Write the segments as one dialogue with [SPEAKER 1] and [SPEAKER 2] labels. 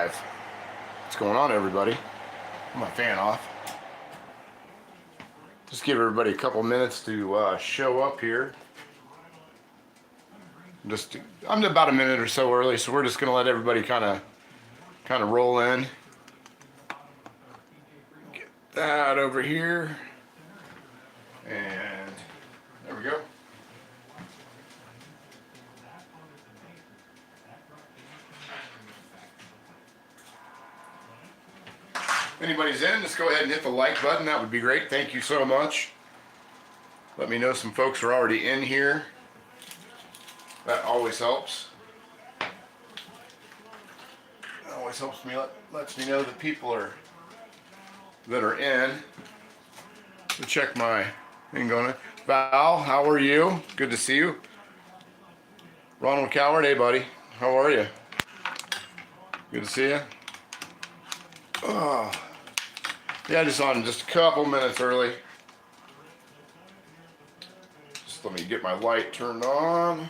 [SPEAKER 1] live. What's going on, everybody? Put my fan off. Just give everybody a couple minutes to show up here. I'm about a minute or so early, so we're just going to let everybody kind of roll in. Get that over here, and there we go. If anybody's in, just go ahead and hit the like button. That would be great. Thank you so much. Let me know some folks are already in here. That always helps. That always helps me, lets me know that people that are in. So check my thing going on. Val, how are you? Good to see you. Ronald Coward, hey buddy. How are you? Good to see you. Oh. Yeah, just on just a couple minutes early. Just let me get my light turned on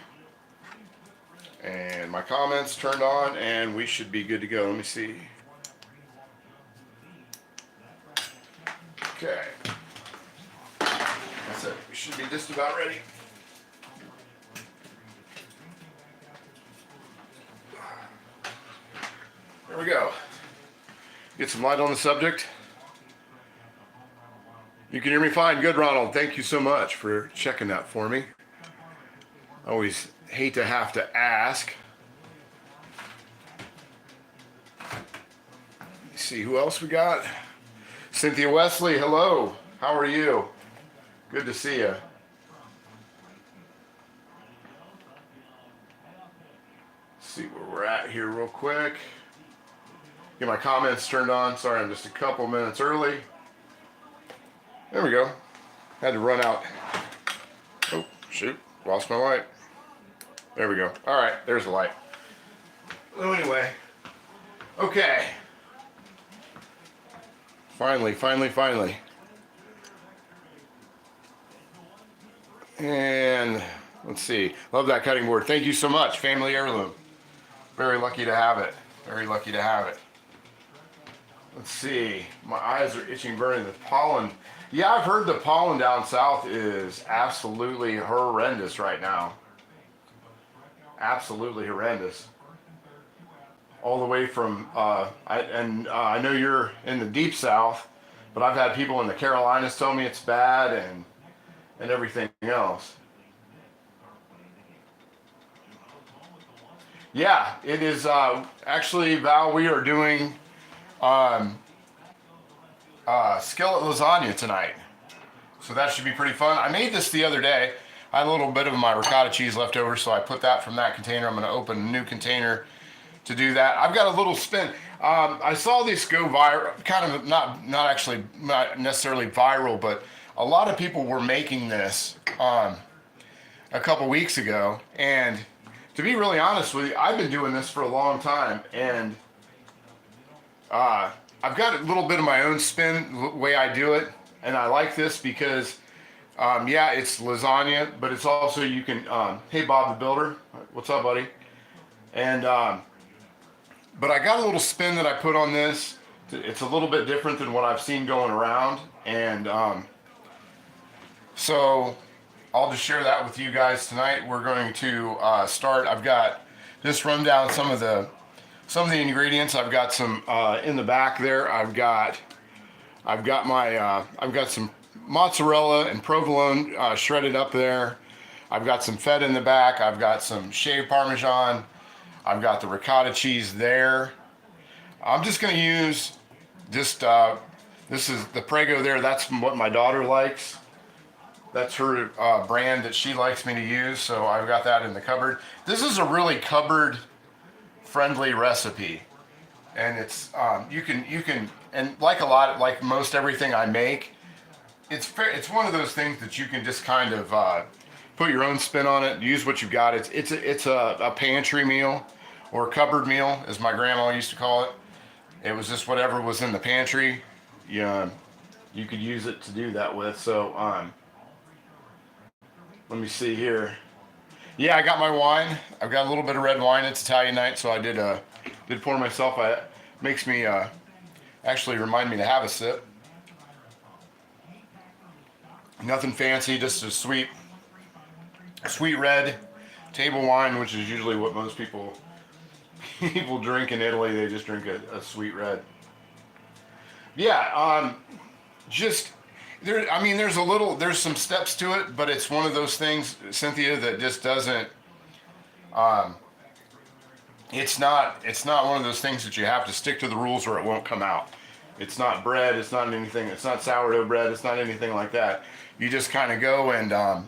[SPEAKER 1] and my comments turned on, and we should be good to go. Let me see. Okay. That's it. We should be just about ready. There we go. Get some light on the subject. You can hear me fine. Good, Ronald. Thank you so much for checking that for me. I always hate to have to ask. Let's see who else we got. Cynthia Wesley, hello. How are you? Good to see you. Let's see where we're at here real quick. Get my comments turned on. Sorry, I'm just a couple minutes early. There we go. Had to run out. Oh, shoot. Lost my light. There we go. All right, there's the light. So anyway. Okay. Finally. And let's see. Love that cutting board. Thank you so much. Family heirloom. Very lucky to have it. Very lucky to have it. Let's see. My eyes are itching, burning. The pollen. Yeah, I've heard the pollen down south is absolutely horrendous right now. Absolutely horrendous. All the way from, I know you're in the deep south, but I've had people in the Carolinas tell me it's bad and everything else. Yeah, it is, actually, Val, we are doing skillet lasagna tonight, so that should be pretty fun. I made this the other day. I had a little bit of my ricotta cheese left over, so I put that from that container. I'm going to open a new container to do that. I've got a little spin. I saw this go viral, kind of not necessarily viral, but a lot of people were making this a couple weeks ago. And to be really honest with you, I've been doing this for a long time, and I've got a little bit of my own spin, the way I do it, and I like this because, yeah, it's lasagna, but it's also, you can, hey, Bob the Builder, what's up, buddy? And, but I got a little spin that I put on this. It's a little bit different than what I've seen going around, and so I'll just share that with you guys tonight. We're going to start. I've got just run down some of the ingredients. I've got some in the back there. I've got some mozzarella and provolone shredded up there. I've got some feta in the back. I've got some shaved Parmesan. I've got the ricotta cheese there. I'm just going to use just, this is the Prego there. That's what my daughter likes. That's her brand that she likes me to use, so I've got that in the cupboard. This is a really cupboard friendly recipe, and it's you can and like most everything I make, it's one of those things that you can just kind of put your own spin on it, use what you've got. It's a pantry meal, or cupboard meal, as my grandma used to call it. It was just whatever was in the pantry, you could use it to do that with. So let me see here. Yeah, I got my wine. I've got a little bit of red wine. It's Italian night, so I did pour myself. Makes me actually remind me to have a sip. Nothing fancy, just a sweet red table wine, which is usually what most people drink in Italy. They just drink a sweet red. Yeah, just there. I mean, there's some steps to it, but it's one of those things, Cynthia, that just doesn't. Um, it's not one of those things that you have to stick to the rules or it won't come out. It's not bread. It's not anything. It's not sourdough bread. It's not anything like that. You just kind of go and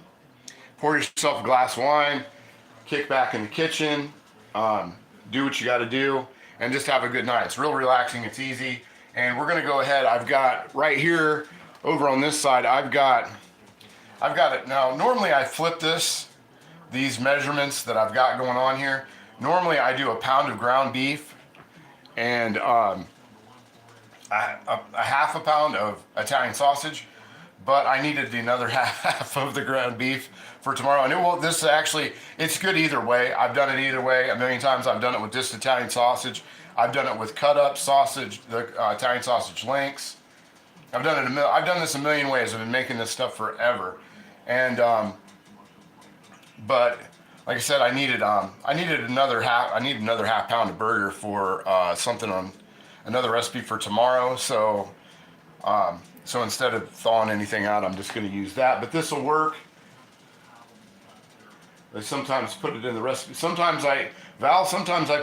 [SPEAKER 1] pour yourself a glass of wine, kick back in the kitchen, do what you got to do, and just have a good night. It's real relaxing. It's easy. And we're gonna go ahead. I've got right here over on this side. I've got it now. Normally I flip these measurements that I've got going on here. Normally I do a pound of ground beef and a half a pound of Italian sausage, but I needed another half of the ground beef for tomorrow. And this actually, it's good either way. I've done it either way a million times. I've done it with just Italian sausage. I've done it with cut up sausage, the Italian sausage links. I've done this a million ways. I've been making this stuff forever. And, but like I said, I needed another half pound of burger for something on another recipe for tomorrow. So instead of thawing anything out, I'm just going to use that. But this will work. I sometimes put it in the recipe. Sometimes I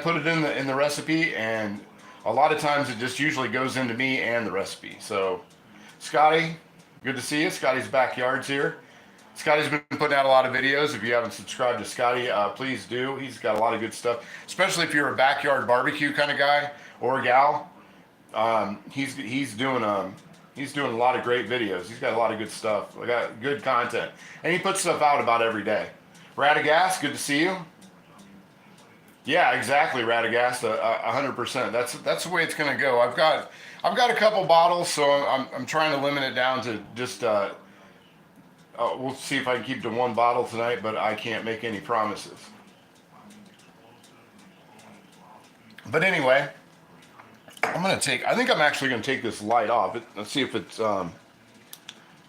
[SPEAKER 1] put it in the recipe, and a lot of times it just usually goes into me and the recipe. So, Scotty, good to see you. Scotty's backyard's here. Scotty's been putting out a lot of videos. If you haven't subscribed to Scotty, please do. He's got a lot of good stuff, especially if you're a backyard barbecue kind of guy or gal. He's doing a lot of great videos. He's got a lot of good stuff. We got good content, and he puts stuff out about every day. Radagast, good to see you. Yeah, exactly, Radagast, 100%. That's the way it's gonna go. I've got a couple bottles, so I'm trying to limit it down to just. We'll see if I can keep to one bottle tonight, but I can't make any promises. But anyway, I think I'm actually gonna take this light off. Let's see if it's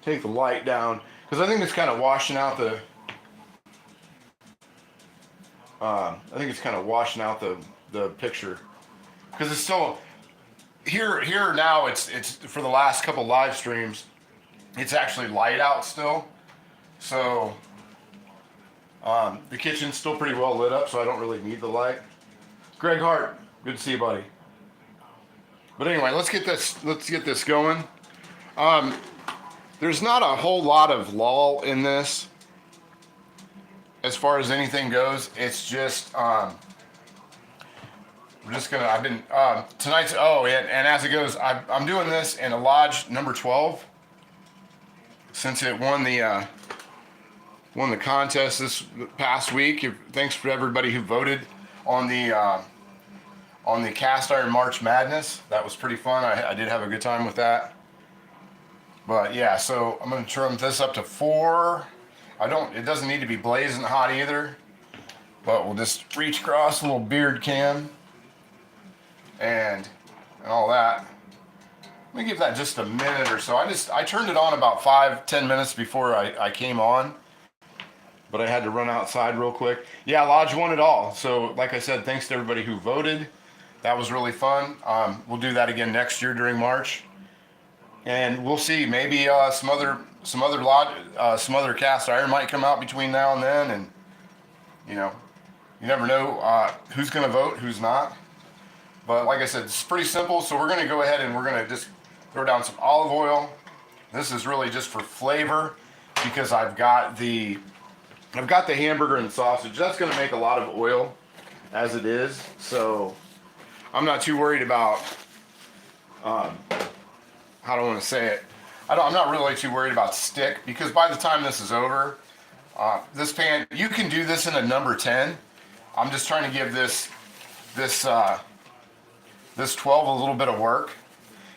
[SPEAKER 1] take the light down, because I think it's kind of washing out the. I think it's kind of washing out the picture, because it's still here now. It's for the last couple live streams. It's actually light out still, so the kitchen's still pretty well lit up, so I don't really need the light. Greg Hart, good to see you, buddy. But anyway, let's get this going. There's not a whole lot of lull in this as far as anything goes. It's just tonight's, and as it goes, I'm doing this in a Lodge number 12, since it won the contest this past week. Thanks for everybody who voted on the cast iron March Madness. That was pretty fun. I did have a good time with that. But yeah, so I'm gonna turn this up to 4. It doesn't need to be blazing hot either, but we'll just reach across a little beard cam and all that. Let me give that just a minute or so. I turned it on about 5-10 minutes before I came on, but I had to run outside real quick. Yeah, Lodge won it all. So like I said, thanks to everybody who voted. That was really fun. We'll do that again next year during March, and we'll see. Maybe some other cast iron might come out between now and then, and you never know who's going to vote, who's not. But like I said, it's pretty simple. So we're going to go ahead and we're going to just throw down some olive oil. This is really just for flavor, because I've got the hamburger and the sausage. That's going to make a lot of oil as it is. So I'm not too worried about, how do I want to say it? I'm not really too worried about stick, because by the time this is over, this pan, you can do this in a number 10. I'm just trying to give this 12 a little bit of work.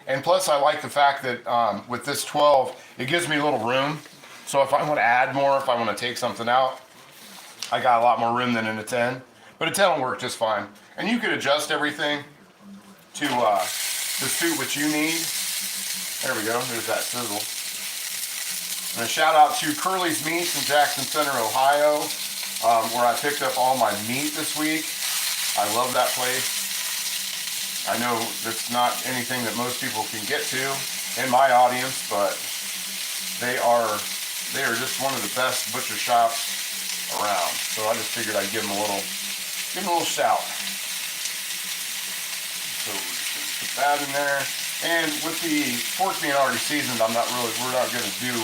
[SPEAKER 1] And plus I like the fact that with this 12, it gives me a little room. So if I want to add more, if I want to take something out, I got a lot more room than in a 10. But a 10 will work just fine. And you could adjust everything to suit what you need. There we go. There's that sizzle. And a shout out to Curly's Meats in Jackson Center, Ohio, where I picked up all my meat this week. I love that place. I know that's not anything that most people can get to in my audience, but they are just one of the best butcher shops around. So I just figured I'd give them a little shout. So put that in there. And with the pork being already seasoned, we're not going to do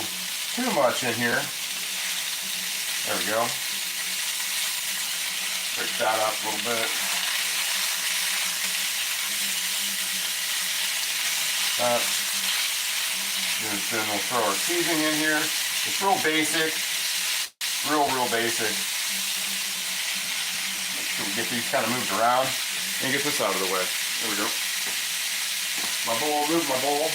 [SPEAKER 1] too much in here. There we go. Break that up a little bit. Then we'll throw our seasoning in here. It's real basic. Real basic. Make sure we get these kind of moved around. And get this out of the way. There we go. My bowl, move my bowl.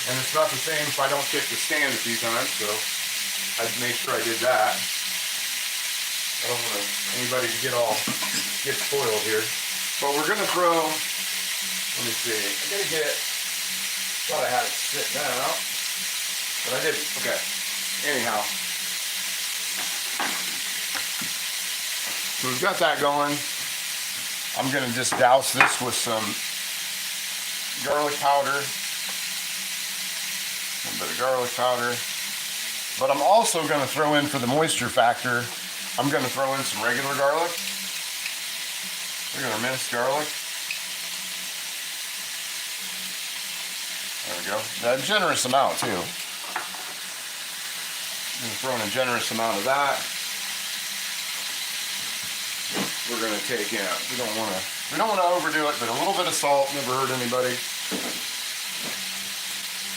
[SPEAKER 1] And it's not the same if I don't kick the stand a few times, so I'd make sure I did that. I don't want anybody to get spoiled here. But we're gonna throw, let me see, I gotta get, thought I had it sitting down, but I didn't. Okay, anyhow. So we've got that going. I'm gonna just douse this with some garlic powder. A little bit of garlic powder. But I'm also gonna throw in, for the moisture factor, I'm gonna throw in some regular garlic. Regular minced garlic. There we go. A generous amount too. I'm gonna throw in a generous amount of that. We're gonna take in. We don't wanna overdo it, but a little bit of salt never hurt anybody.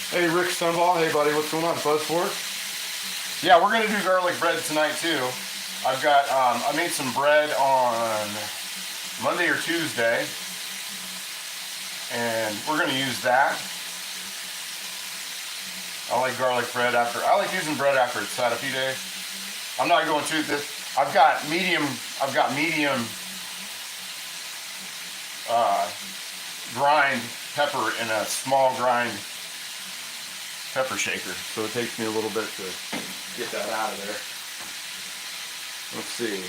[SPEAKER 1] Hey Rick Stunball, hey buddy, what's going on? Buzz Fork? Yeah, we're gonna do garlic bread tonight too. I've got I made some bread on Monday or Tuesday, and we're gonna use that. I like garlic bread I like using bread after it's sat a few days. I'm not going to this. I've got medium grind pepper in a small grind pepper shaker, so it takes me a little bit to get that out of there. Let's see.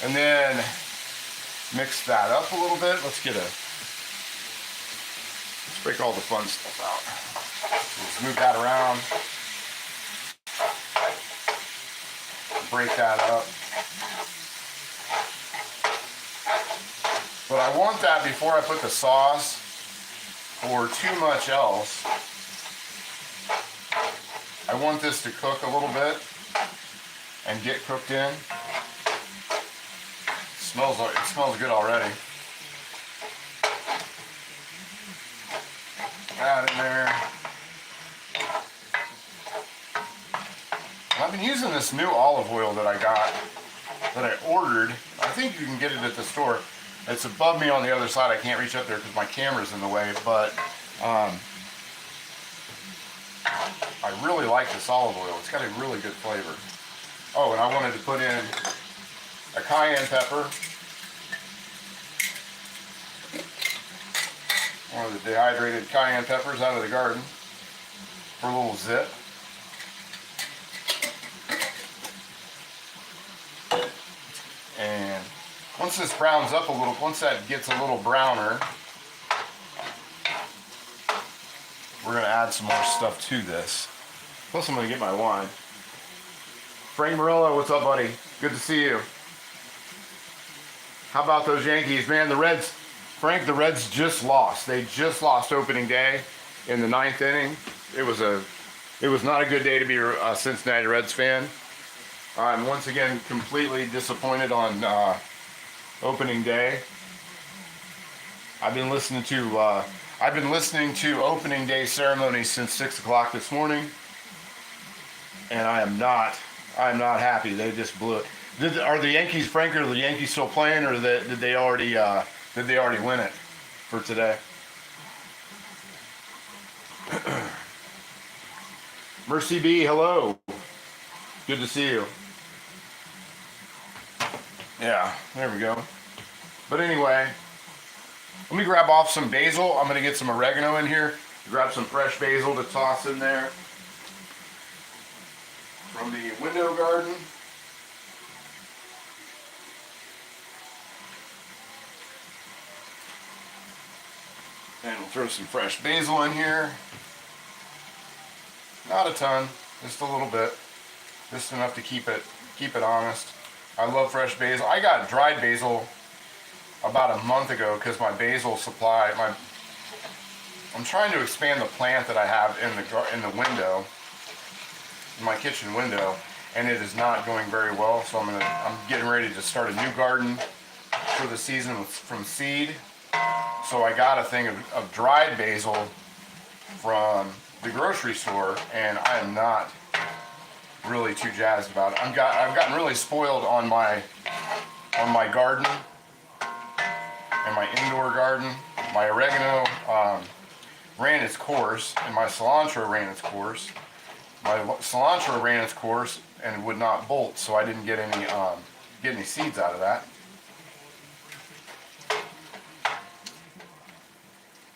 [SPEAKER 1] And then mix that up a little bit. Let's break all the fun stuff out. Let's move that around. Break that up. But I want that before I put the sauce or too much else. I want this to cook a little bit and get cooked in. It smells good already. That in there. I've been using this new olive oil that I ordered. I think you can get it at the store. It's above me on the other side. I can't reach up there because my camera's in the way, but I really like this olive oil. It's got a really good flavor. Oh, and I wanted to put in a cayenne pepper. One of the dehydrated cayenne peppers out of the garden for a little zip. And once this browns up a little, once that gets a little browner, we're going to add some more stuff to this. Plus I'm going to get my wine. Frank Morello, what's up, buddy? Good to see you. How about those Yankees? Man, the Reds, Frank, the Reds just lost. They just lost opening day in the 9th inning. It was not a good day to be a Cincinnati Reds fan. I'm once again completely disappointed on opening day. I've been listening to opening day ceremonies since 6 o'clock this morning, and I am not happy. They just blew it. Are the Yankees, Frank, are the Yankees still playing, or did they already win it for today? Mercy B, hello. Good to see you. Yeah, there we go. But anyway, Let me grab off some basil. I'm gonna get some oregano in here. Grab some fresh basil to toss in there from the window garden. And we'll throw some fresh basil in here. Not a ton, just a little bit. Just enough to keep it honest. I love fresh basil. I got dried basil about a month ago because my basil supply, I'm trying to expand the plant that I have in the window, in my kitchen window, and it is not going very well. So I'm getting ready to start a new garden for the season from seed. So I got a thing of dried basil from the grocery store, and I am not really too jazzed about it. I've gotten really spoiled on my garden and my indoor garden. My oregano ran its course, and my cilantro ran its course. My cilantro ran its course and would not bolt, so I didn't get any seeds out of that.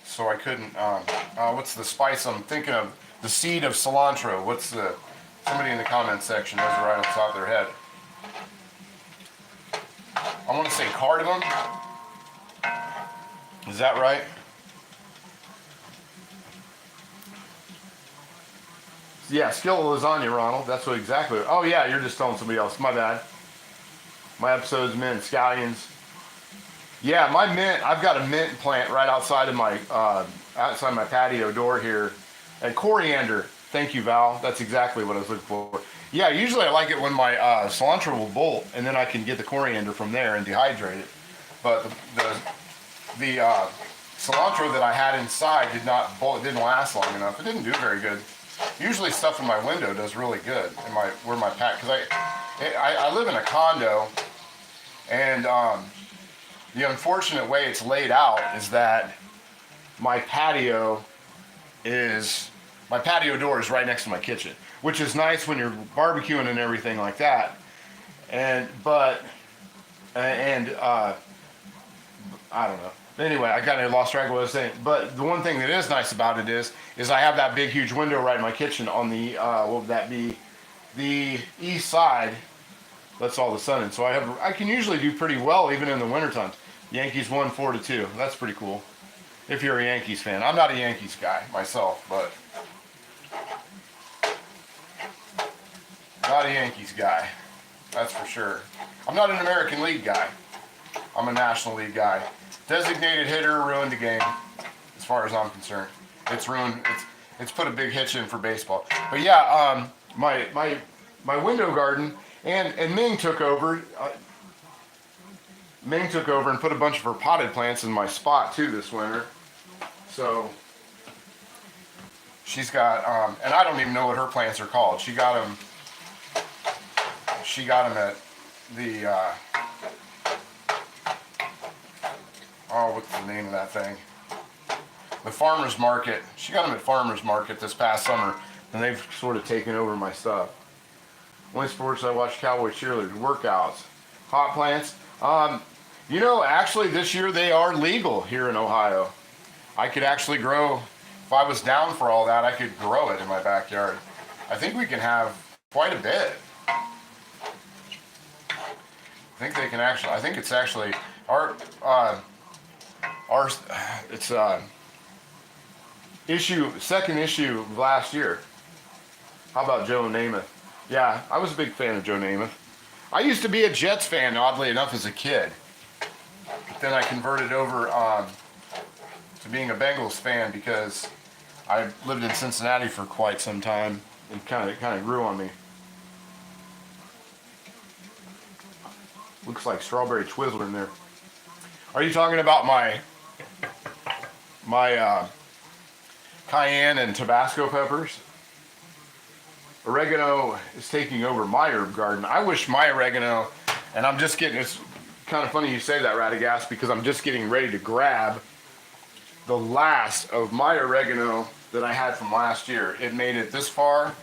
[SPEAKER 1] So I couldn't. What's the spice I'm thinking of? The seed of cilantro. Somebody in the comments section knows it right off the top of their head. I want to say cardamom. Is that right? Yeah, Skillet Lasagna, Ronald. That's what exactly. Oh yeah, you're just telling somebody else. My bad. My episode's mint scallions. Yeah, my mint. I've got a mint plant right outside of my patio door here, and coriander. Thank you, Val. That's exactly what I was looking for. Yeah, usually I like it when my cilantro will bolt, and then I can get the coriander from there and dehydrate it. But the cilantro that I had inside did not bolt. It didn't last long enough. It didn't do very good. Usually stuff in my window does really good in where my pack, because I live in a condo, and the unfortunate way it's laid out is that my patio door is right next to my kitchen, which is nice when you're barbecuing and everything like that. But I don't know. Anyway, I kind of lost track of what I was saying. But the one thing that is nice about it is I have that big, huge window right in my kitchen on the, what would that be? The east side. Lets all the sun in. So I can usually do pretty well even in the wintertime. Yankees won 4-2. That's pretty cool. If you're a Yankees fan. I'm not a Yankees guy myself, but not a Yankees guy. That's for sure. I'm not an American League guy. I'm a National League guy. Designated hitter ruined the game, as far as I'm concerned. It's ruined. It's put a big hitch in for baseball. But yeah, my window garden, and Ming took over. Ming took over and put a bunch of her potted plants in my spot too this winter. So she's got, and I don't even know what her plants are called. She got them at the, what's the name of that thing? The farmer's market. She got them at farmer's market this past summer, and they've sort of taken over my stuff. Only sports I watch: cowboy cheerleaders, workouts, hot plants. You know, actually this year they are legal here in Ohio. I could actually grow, if I was down for all that, I could grow it in my backyard. I think we can have quite a bit. I think it's actually, it's second issue of last year. How about Joe Namath? Yeah, I was a big fan of Joe Namath. I used to be a Jets fan, oddly enough, as a kid. But then I converted over to being a Bengals fan because I lived in Cincinnati for quite some time, and it kind of grew on me. Looks like strawberry Twizzler in there. Are you talking about my cayenne and Tabasco peppers? Oregano is taking over my herb garden. I wish my oregano, and I'm just getting, it's kind of funny you say that, Radagast, because I'm just getting ready to grab the last of my oregano that I had from last year. It made it this far,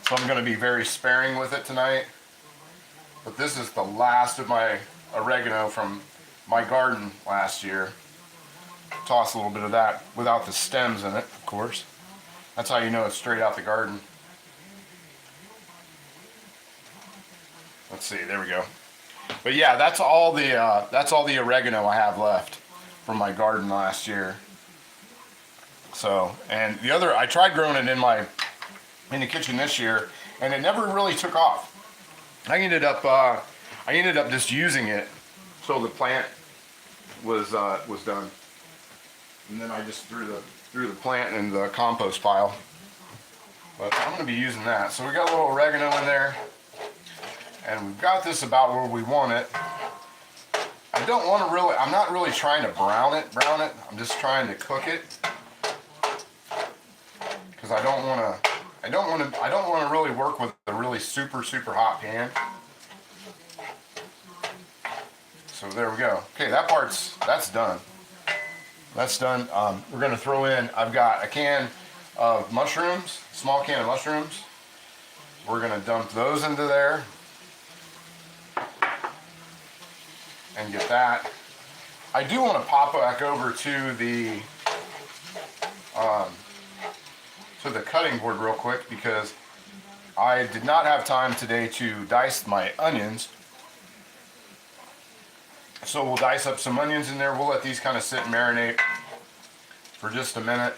[SPEAKER 1] so I'm going to be very sparing with it tonight. But this is the last of my oregano from my garden last year. Toss a little bit of that without the stems in it, of course. That's how you know it's straight out the garden. Let's see, there we go. But yeah, that's all the oregano I have left from my garden last year. So, and the other, I tried growing it in the kitchen this year, and it never really took off. I ended up just using it so the plant was done, and then I just threw the plant in the compost pile. But I'm going to be using that. So we got a little oregano in there, and we've got this about where we want it. I'm not really trying to brown it. I'm just trying to cook it, because I don't want to really work with a really super hot pan. So there we go. Okay, that's done. That's done. We're gonna throw in, I've got a can of mushrooms, small can of mushrooms. We're gonna dump those into there and get that. I do want to pop back over to the cutting board real quick, because I did not have time today to dice my onions. So we'll dice up some onions in there. We'll let these kind of sit and marinate for just a minute.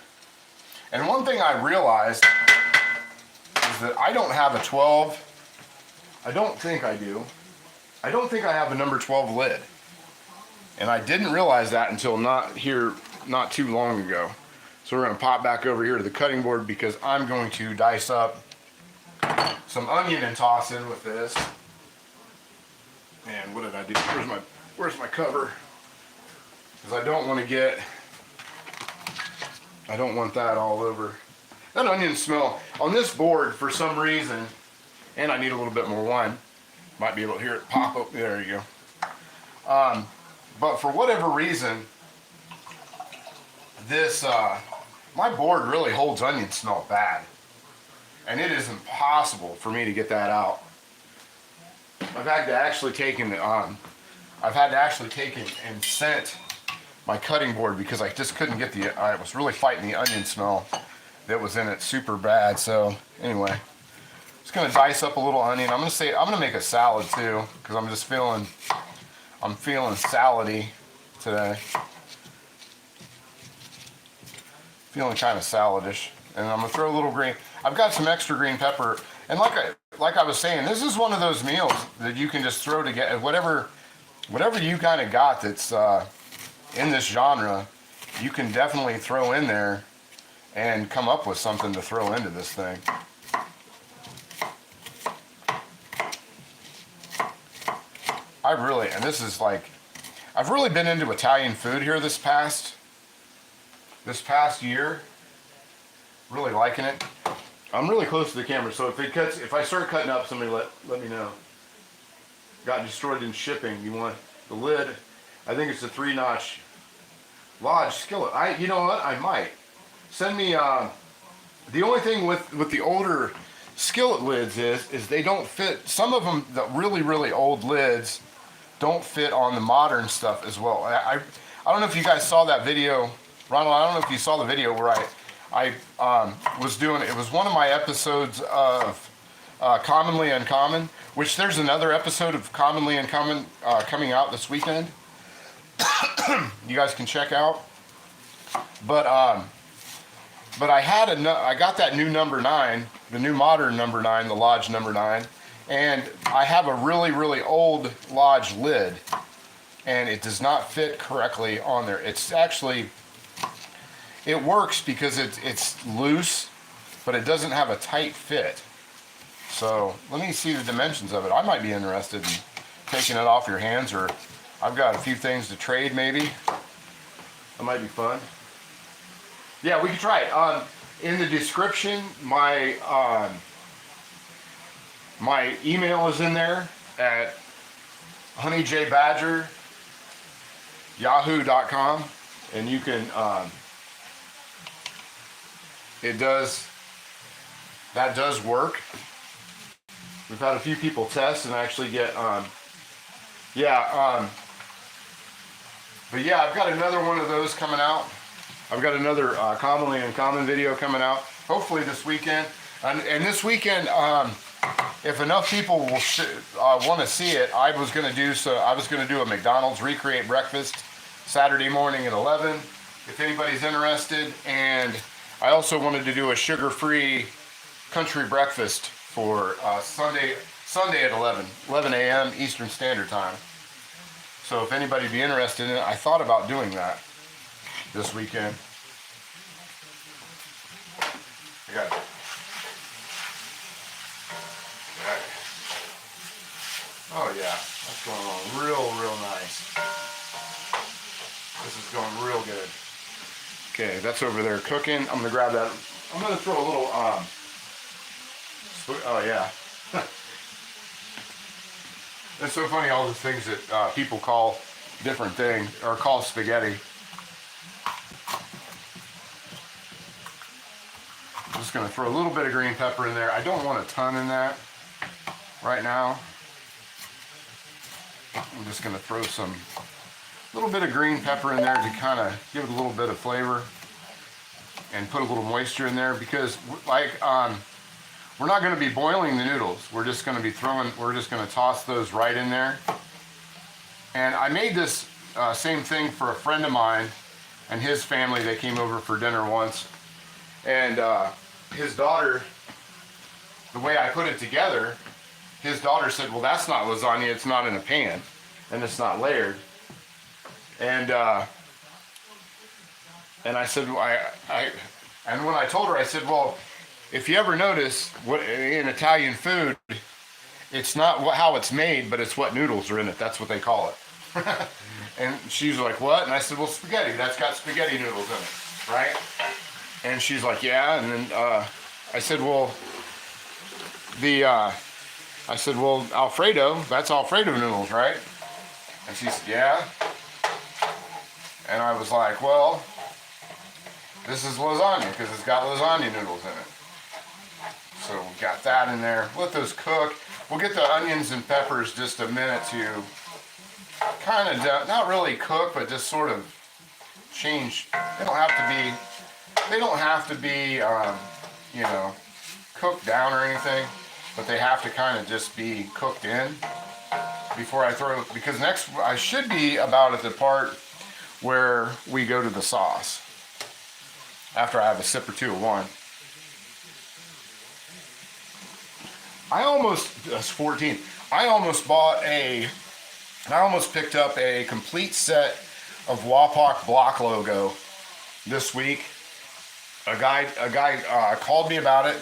[SPEAKER 1] And one thing I realized is that I don't have a 12. I don't think I do. I don't think I have a number 12 lid. And I didn't realize that until not too long ago. So we're going to pop back over here to the cutting board, because I'm going to dice up some onion and toss in with this. And what did I do? Where's my cover? Because I don't want that all over. That onion smell on this board for some reason, and I need a little bit more wine. Might be able to hear it pop up. There you go. But for whatever reason, this my board really holds onion smell bad, and it is impossible for me to get that out. I've had to actually take and scent my cutting board, because I just couldn't get I was really fighting the onion smell that was in it super bad. So anyway, just gonna dice up a little onion. I'm gonna make a salad too, because I'm feeling salady today. Feeling kind of saladish, and I'm gonna throw a little green. I've got some extra green pepper, and like I was saying, this is one of those meals that you can just throw together. Whatever you kind of got that's in this genre, you can definitely throw in there and come up with something to throw into this thing. I've really been into Italian food here this past year. Really liking it. I'm really close to the camera, so if I start cutting up, somebody let me know. Got destroyed in shipping. You want the lid? I think it's a 3-notch Lodge skillet. You know what? I might send me. The only thing with the older skillet lids is they don't fit. Some of them, the really old lids, don't fit on the modern stuff as well. I don't know if you guys saw that video, Ronald. I don't know if you saw the video where I was doing. It was one of my episodes of Commonly Uncommon, which there's another episode of Commonly Uncommon coming out this weekend. You guys can check out. But I got that new number 9, the new modern number 9, the Lodge number 9, and I have a really old Lodge lid, and it does not fit correctly on there. It's actually, it works because it's loose, but it doesn't have a tight fit. So let me see the dimensions of it. I might be interested in taking it off your hands, or I've got a few things to trade maybe. That might be fun. Yeah, we can try it. In the description, my email is in there at honeyjbadger@yahoo.com, and you can that does work. We've had a few people test and actually get But yeah, I've got another one of those coming out. I've got another Commonly Uncommon video coming out, hopefully this weekend. And this weekend, if enough people will want to see it, I was going to do a McDonald's recreate breakfast Saturday morning at 11, if anybody's interested. And I also wanted to do a sugar-free country breakfast for Sunday at 11 a.m. Eastern Standard Time. So if anybody'd be interested in it, I thought about doing that this weekend. I got it. Oh yeah, that's going on real nice. This is going real good. Okay, that's over there cooking. I'm gonna grab that. I'm gonna throw a little, oh yeah. It's so funny, all the things that people call different things, or call spaghetti. I'm just gonna throw a little bit of green pepper in there. I don't want a ton in that right now. I'm just going to throw some little bit of green pepper in there to kind of give it a little bit of flavor and put a little moisture in there, because like we're not going to be boiling the noodles. We're just going to toss those right in there. And I made this same thing for a friend of mine and his family. They came over for dinner once, and his daughter, the way I put it together, his daughter said, well, that's not lasagna, it's not in a pan, and it's not layered. And I said, and when I told her, I said, well, if you ever notice, what in Italian food, it's not how it's made, but it's what noodles are in it. That's what they call it. And she's like, what? And I said, well, spaghetti, that's got spaghetti noodles in it, right? And she's like, yeah. And then I said, well, Alfredo, that's Alfredo noodles, right? And she said, yeah. And I was like, well, this is lasagna because it's got lasagna noodles in it. So we got that in there. Let those cook. We'll get the onions and peppers just a minute to kind of, not really cook, but just sort of change. They don't have to be, you know, cooked down or anything, but they have to kind of just be cooked in before I throw, because next I should be about at the part where we go to the sauce after I have a sip or two of wine. That's 14. I almost picked up a complete set of Wapak block logo this week. A guy called me about it,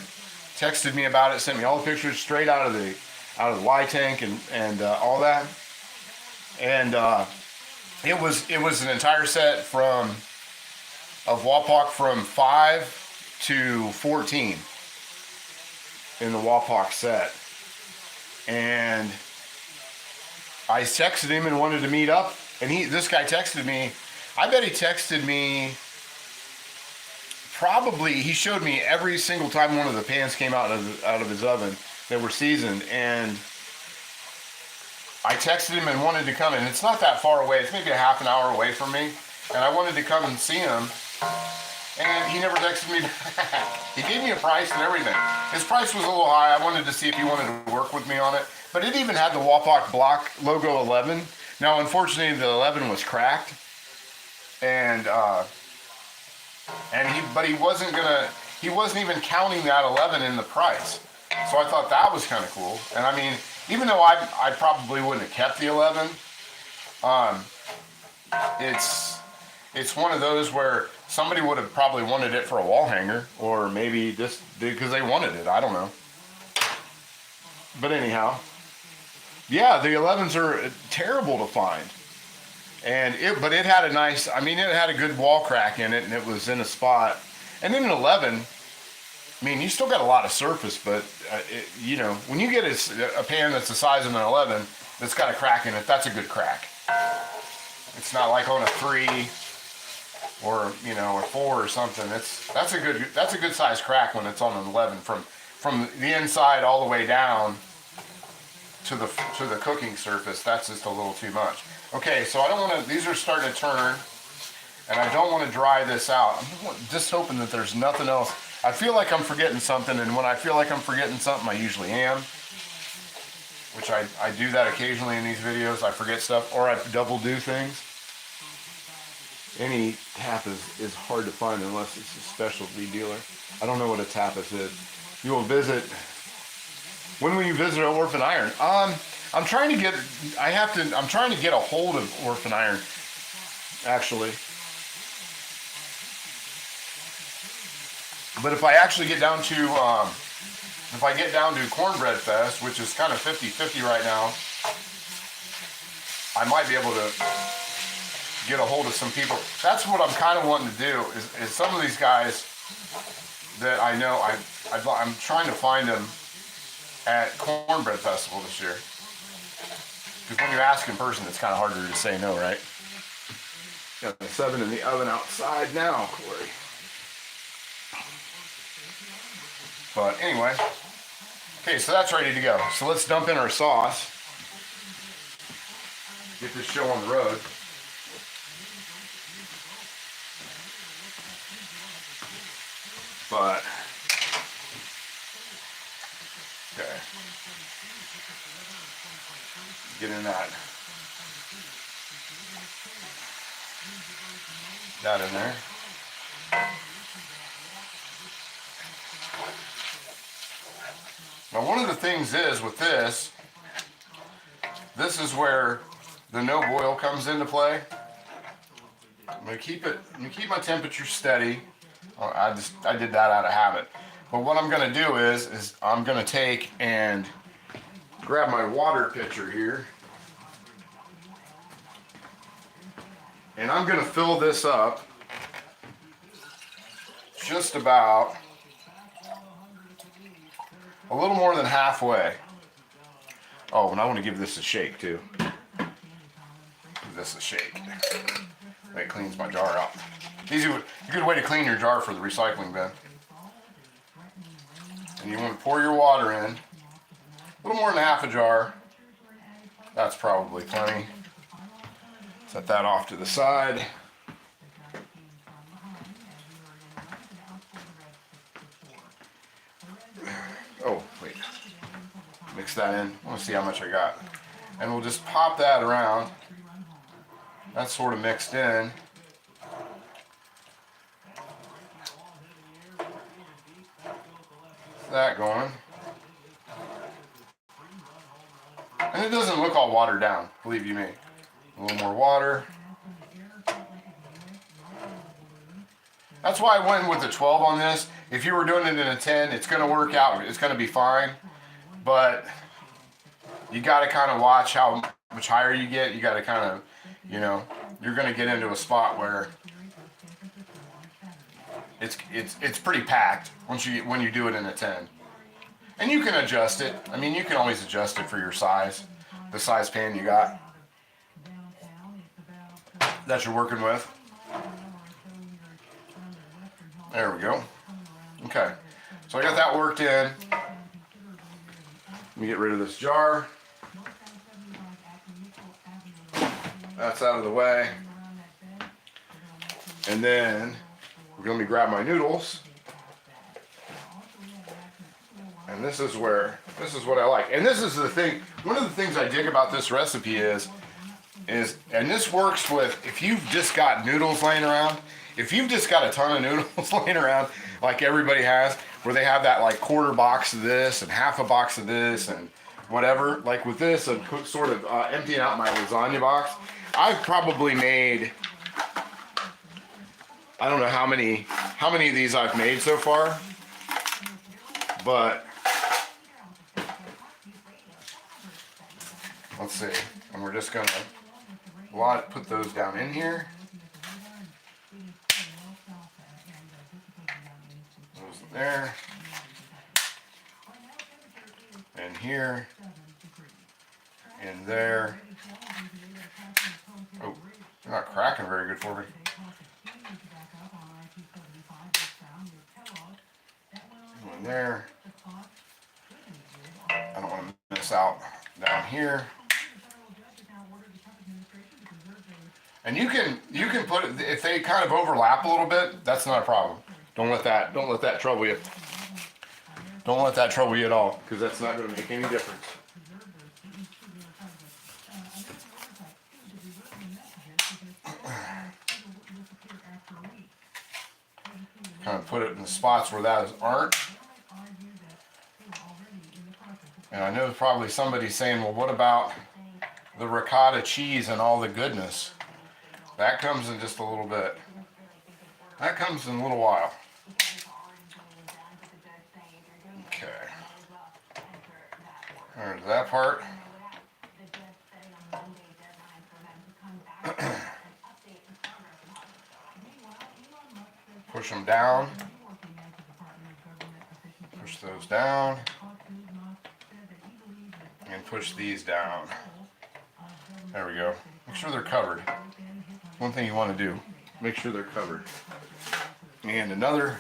[SPEAKER 1] texted me about it, sent me all the pictures straight out of the Y tank and all that. And it was an entire set of Wapak from 5 to 14 in the Wapak set. And I texted him and wanted to meet up, and this guy texted me. I bet he texted me, probably, he showed me every single time one of the pans came out of his oven that were seasoned, and I texted him and wanted to come in. It's not that far away. It's maybe a half an hour away from me, and I wanted to come and see him, and he never texted me back. He gave me a price and everything. His price was a little high. I wanted to see if he wanted to work with me on it, but it even had the Wapak block logo 11. Now, unfortunately, the 11 was cracked, but he wasn't even counting that 11 in the price. So I thought that was kind of cool. And I mean, even though I probably wouldn't have kept the 11, it's one of those where somebody would have probably wanted it for a wall hanger, or maybe just because they wanted it. I don't know. But anyhow, yeah, the 11s are terrible to find. But it had it had a good wall crack in it, and it was in a spot. And then an 11, I mean, you still got a lot of surface, but you know, when you get a pan that's the size of an 11 that's got a crack in it, that's a good crack. It's not like on a 3 or, you know, a 4 or something. That's a good size crack when it's on an 11 from the inside all the way down to the cooking surface. That's just a little too much. Okay, so I don't want to. These are starting to turn, and I don't want to dry this out. I'm just hoping that there's nothing else. I feel like I'm forgetting something, and when I feel like I'm forgetting something, I usually am. Which I do that occasionally in these videos. I forget stuff, or I double do things. Any tapas is hard to find unless it's a specialty dealer. I don't know what a tapas is. You will visit. When will you visit Orphan Iron? I'm trying to get. I'm trying to get a hold of Orphan Iron. Actually. But if I actually get down to, Cornbread Fest, which is kind of 50-50 right now, I might be able to get a hold of some people. That's what I'm kind of wanting to do, is some of these guys that I know, I'm trying to find them at Cornbread Festival this year. Because when you ask in person, it's kind of harder to say no, right? Got the 7 in the oven outside now, Corey. But anyway, okay, so that's ready to go. So let's dump in our sauce. Get this show on the road. But, okay. Get in that in there. Now, one of the things is with this is where the no boil comes into play. I'm gonna keep my temperature steady. I did that out of habit. But what I'm gonna do is I'm gonna take and grab my water pitcher here, and I'm gonna fill this up just about a little more than halfway. Oh, and I want to give this a shake too. Give this a shake. That cleans my jar out. A good way to clean your jar for the recycling bin. And you want to pour your water in. A little more than half a jar. That's probably plenty. Set that off to the side. Oh, wait. Mix that in. I want to see how much I got. And we'll just pop that around. That's sort of mixed in. That going. And it doesn't look all watered down, believe you me. A little more water. That's why I went with the 12 on this. If you were doing it in a 10, it's going to work out. It's going to be fine. But you got to kind of watch how much higher you get. You got to kind of, you're going to get into a spot where it's pretty packed when you do it in a 10. And you can adjust it. I mean, you can always adjust it for your size, the size pan you got that you're working with. There we go. Okay, so I got that worked in. Let me get rid of this jar. That's out of the way. And then we're going to grab my noodles. And this is what I like. And this is the thing, one of the things I dig about this recipe is, and this works with, if you've just got noodles laying around, if you've just got a ton of noodles laying around, like everybody has, where they have that like quarter box of this and half a box of this and whatever, like with this, I'm sort of emptying out my lasagna box. I've probably made, I don't know how many of these I've made so far, but let's see. And we're just gonna put those down in here. Those there. And here. And there. Oh, they're not cracking very good for me. One there. I don't want to miss out down here. And you can put it, if they kind of overlap a little bit, that's not a problem. Don't let that trouble you. Don't let that trouble you at all, because that's not going to make any difference. Kind of put it in the spots where that aren't. And I know probably somebody's saying, well, what about the ricotta cheese and all the goodness? That comes in just a little bit. That comes in a little while. Okay. There's that part. Push them down. Push those down. And push these down. There we go. Make sure they're covered. One thing you want to do, make sure they're covered. And another.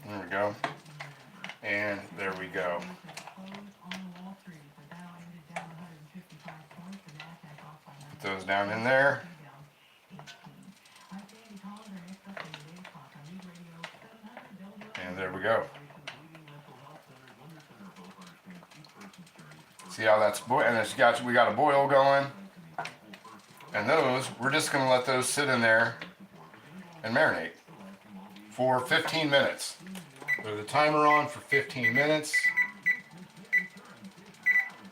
[SPEAKER 1] There we go. And there we go. Put those down in there. And there we go. See how that's boiling? And we got a boil going. And those, we're just going to let those sit in there and marinate for 15 minutes. Put the timer on for 15 minutes.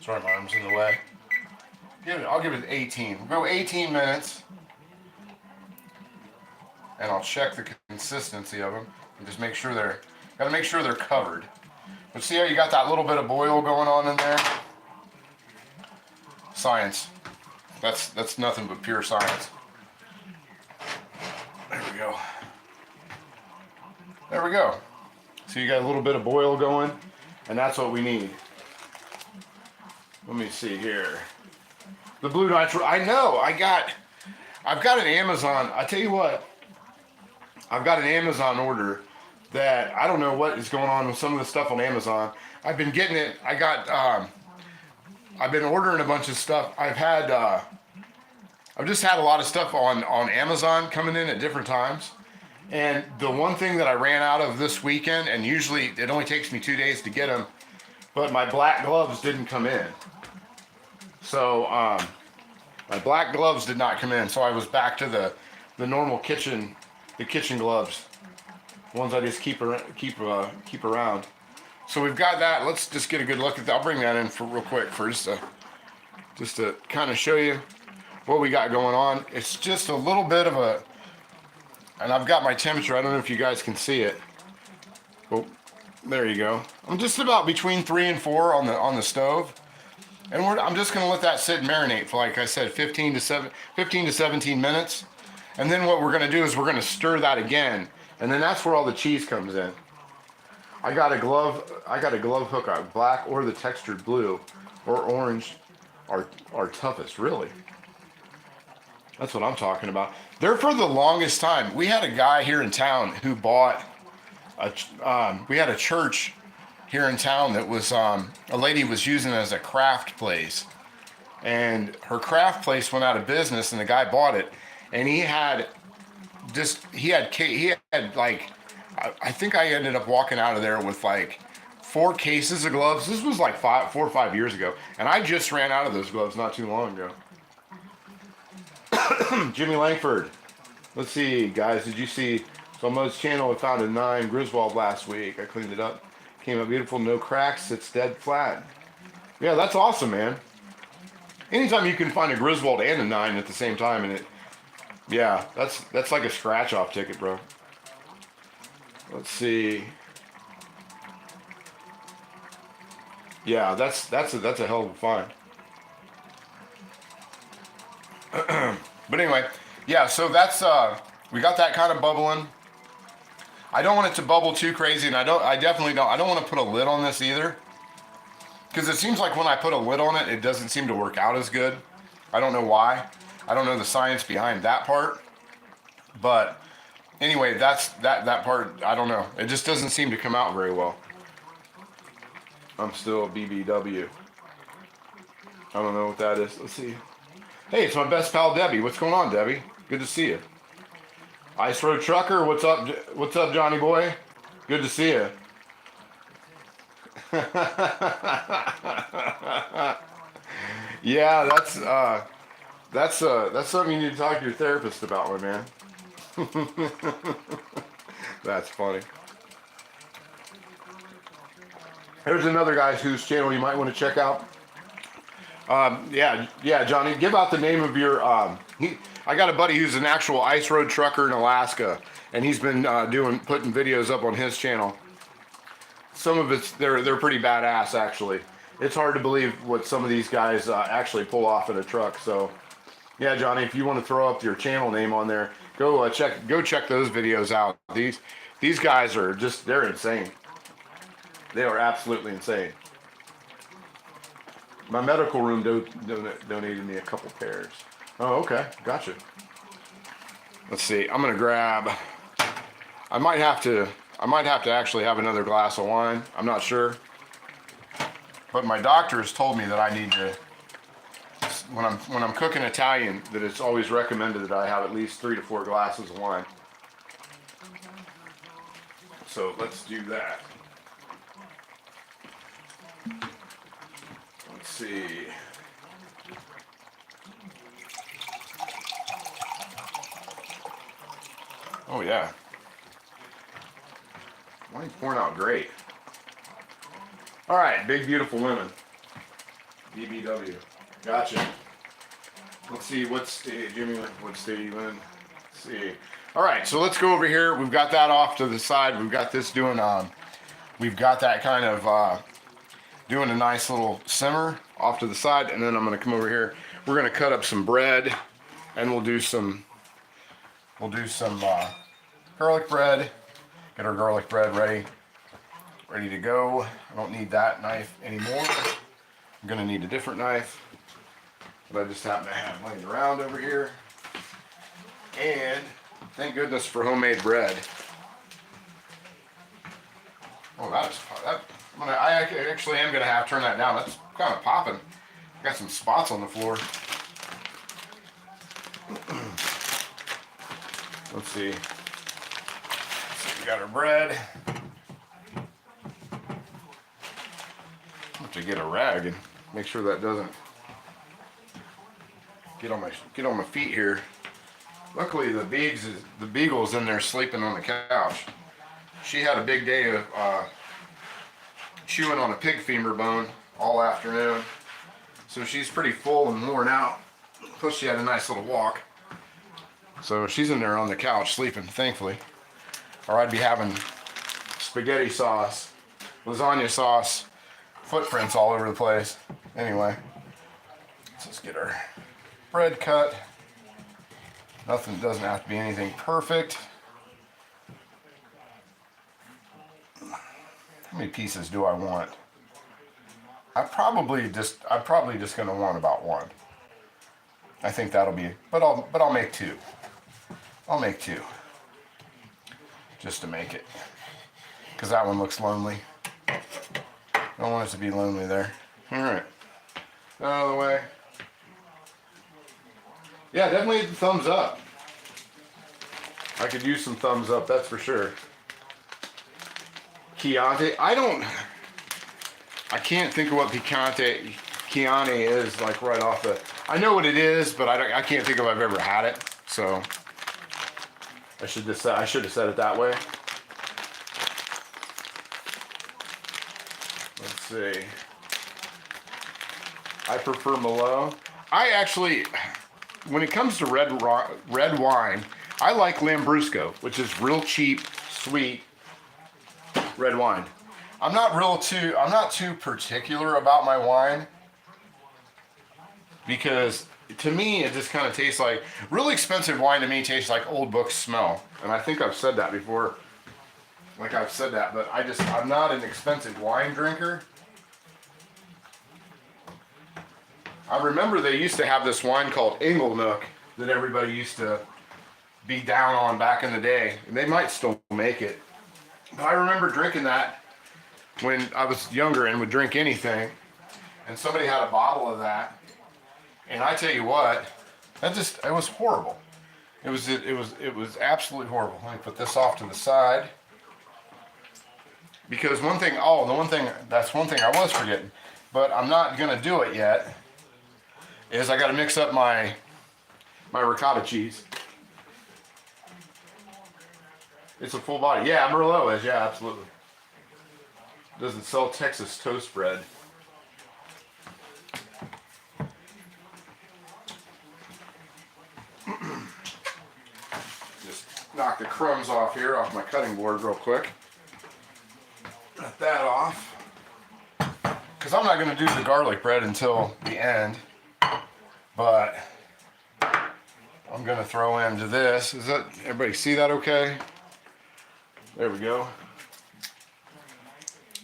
[SPEAKER 1] Sorry, my arm's in the way. I'll give it 18. We'll go 18 minutes. And I'll check the consistency of them. And just make sure gotta make sure they're covered. But see how you got that little bit of boil going on in there? Science. That's nothing but pure science. There we go. There we go. So you got a little bit of boil going, and that's what we need. Let me see here. The blue nitro. I know. I've got an Amazon. I tell you what. I've got an Amazon order that I don't know what is going on with some of the stuff on Amazon. I've been getting it. I've been ordering a bunch of stuff. I've just had a lot of stuff on Amazon coming in at different times. And the one thing that I ran out of this weekend, and usually it only takes me 2 days to get them, but my black gloves didn't come in. So my black gloves did not come in. So I was back to the normal kitchen gloves, ones I just keep around. So we've got that. Let's just get a good look at that. I'll bring that in for real quick for just to kind of show you what we got going on. It's just a little bit of a, and I've got my temperature. I don't know if you guys can see it. Oh, there you go. I'm just about between 3 and 4 on the stove, and I'm just going to let that sit and marinate for, like I said, 15 to 17 minutes. And then what we're going to do is we're going to stir that again, and then that's where all the cheese comes in. I got a glove hook, black or the textured blue or orange are toughest, really. That's what I'm talking about. They're for the longest time. We had a guy here in town who bought we had a church here in town that was a lady was using it as a craft place, and her craft place went out of business, and the guy bought it, and he had like, I think I ended up walking out of there with like 4 cases of gloves. This was like 4 or 5 years ago, and I just ran out of those gloves not too long ago. Jimmy Langford. Let's see, guys. Did you see? So on Mo's channel, I found a 9 Griswold last week. I cleaned it up. Came out beautiful, no cracks. It's dead flat. Yeah, that's awesome, man. Anytime you can find a Griswold and a 9 at the same time, and yeah, that's like a scratch-off ticket, bro. Let's see. Yeah, that's a hell of a find. But anyway, yeah, so that's we got that kind of bubbling. I don't want it to bubble too crazy, and I don't want to put a lid on this either, because it seems like when I put a lid on it, it doesn't seem to work out as good. I don't know why. I don't know the science behind that part, but Anyway, that part, I don't know. It just doesn't seem to come out very well. I'm still BBW. I don't know what that is. Let's see. Hey, it's my best pal Debbie. What's going on, Debbie? Good to see you. Ice Road Trucker, what's up? What's up, Johnny boy? Good to see you. Yeah, that's something you need to talk to your therapist about, my man. That's funny. There's another guy whose channel you might want to check out. Yeah, Johnny, give out the name of your. I got a buddy who's an actual ice road trucker in Alaska, and he's been putting videos up on his channel. Some of they're pretty badass actually. It's hard to believe what some of these guys actually pull off in a truck. So, yeah, Johnny, if you want to throw up your channel name on there, go check those videos out. These guys are they're insane. They are absolutely insane. My medical room donated me a couple pairs. Oh, okay, gotcha. Let's see. I'm gonna grab. I might have to actually have another glass of wine. I'm not sure, but my doctor has told me that I need to. When I'm cooking Italian, that it's always recommended that I have at least 3 to 4 glasses of wine. So let's do that. Let's see. Oh yeah. Wine's pouring out great. All right, big beautiful women. BBW. Gotcha. Let's see what state, Jimmy. What state you in? Let's see. All right, so let's go over here. We've got that off to the side. We've got this doing. We've got that kind of doing a nice little simmer off to the side, and then I'm going to come over here. We're going to cut up some bread, and we'll do some garlic bread. Get our garlic bread ready to go. I don't need that knife anymore. I'm gonna need a different knife that I just happen to have laying around over here. And thank goodness for homemade bread. Oh, I actually am gonna have to turn that down. That's kind of popping. Got some spots on the floor. Let's see. We got our bread. I have to get a rag and make sure that doesn't get on my feet here. Luckily, the beagle's in there sleeping on the couch. She had a big day of chewing on a pig femur bone all afternoon, so she's pretty full and worn out. Plus, she had a nice little walk, so she's in there on the couch sleeping, thankfully. Or I'd be having spaghetti sauce, lasagna sauce, footprints all over the place. Anyway, let's just get our bread cut. Doesn't have to be anything perfect. How many pieces do I want? I'm probably just gonna want about one. I think that'll be, but I'll make 2. I'll make 2. Just to make it, because that one looks lonely. Don't want it to be lonely there. All right, out of the way. Yeah, definitely thumbs up. I could use some thumbs up, that's for sure. Chianti, I can't think of what Chianti is like right off the. I know what it is, but I can't think if I've ever had it. So. I should have said it that way. Let's see. I prefer Merlot. I actually, when it comes to red wine, I like Lambrusco, which is real cheap, sweet red wine. I'm not too particular about my wine, because to me, it just kind of tastes like, really expensive wine to me tastes like old books smell. And I think I've said that before. But I'm not an expensive wine drinker. I remember they used to have this wine called Inglenook that everybody used to be down on back in the day. And they might still make it. But I remember drinking that when I was younger and would drink anything. And somebody had a bottle of that. And I tell you what, it was horrible. It was absolutely horrible. Let me put this off to the side. Because that's one thing I was forgetting, but I'm not gonna do it yet, is I gotta mix up my ricotta cheese. It's a full body. Yeah, Merlot is, yeah, absolutely. Doesn't sell Texas toast bread. Knock the crumbs off here, off my cutting board real quick. Cut that off. Because I'm not going to do the garlic bread until the end. But I'm going to throw into this. Is that, everybody see that okay? There we go.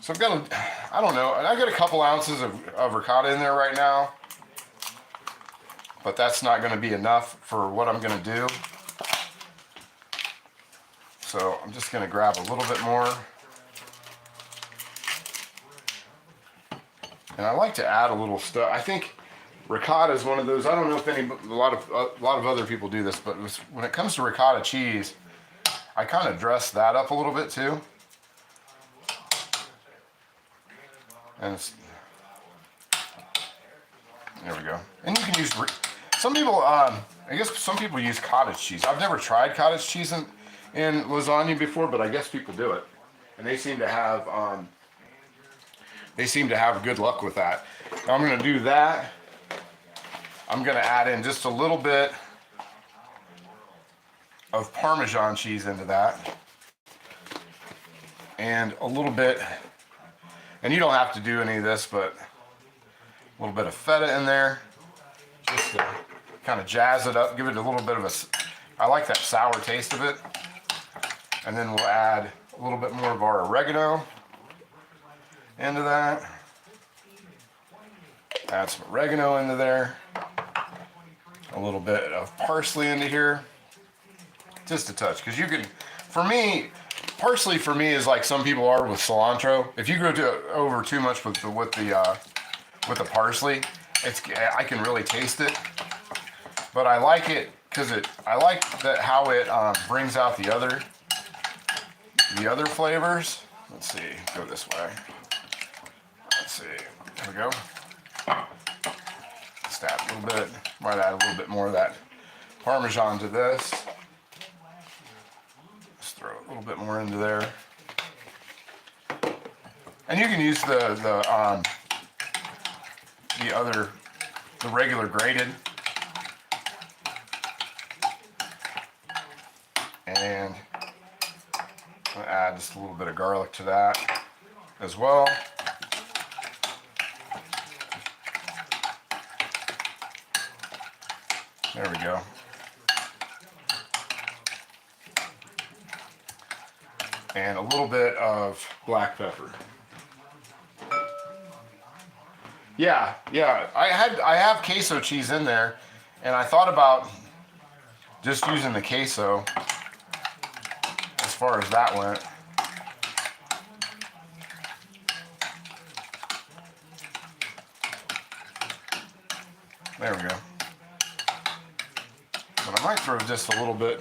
[SPEAKER 1] So I've got I don't know, I got a couple ounces of ricotta in there right now. But that's not going to be enough for what I'm going to do. So I'm just going to grab a little bit more. And I like to add a little stuff. I think ricotta is one of those, I don't know if a lot of other people do this, but when it comes to ricotta cheese, I kind of dress that up a little bit too. And there we go. And you can use, some people, I guess some people use cottage cheese. I've never tried cottage cheese in lasagna before, but I guess people do it. And they seem to have good luck with that. Now I'm going to do that. I'm going to add in just a little bit of Parmesan cheese into that. And a little bit, and you don't have to do any of this, but a little bit of feta in there. Just to kind of jazz it up, give it a little bit of I like that sour taste of it. And then we'll add a little bit more of our oregano into that. Add some oregano into there. A little bit of parsley into here. Just a touch, because you can, for me, parsley for me is like some people are with cilantro. If you go over too much with the parsley, I can really taste it. But I like it because I like that how it brings out the other flavors. Let's see, go this way. Let's see, there we go. Just add a little bit, might add a little bit more of that Parmesan to this. Just throw a little bit more into there. And you can use the regular grated. And I'm gonna add just a little bit of garlic to that as well. There we go. And a little bit of black pepper. Yeah. I have queso cheese in there, and I thought about just using the queso as far as that went. There we go. But I might throw just a little bit.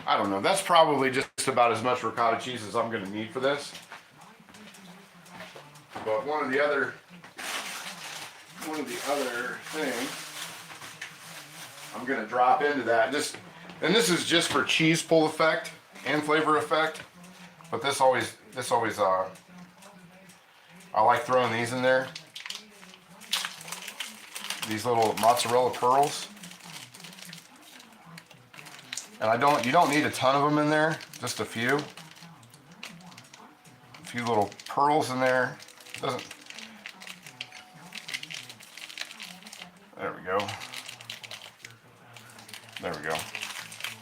[SPEAKER 1] I don't know. That's probably just about as much ricotta cheese as I'm going to need for this. But one of the other things I'm going to drop into that, and this is just for cheese pull effect and flavor effect. But this always I like throwing these in there. These little mozzarella pearls. And you don't need a ton of them in there, just a few. A few little pearls in there. There we go. There we go.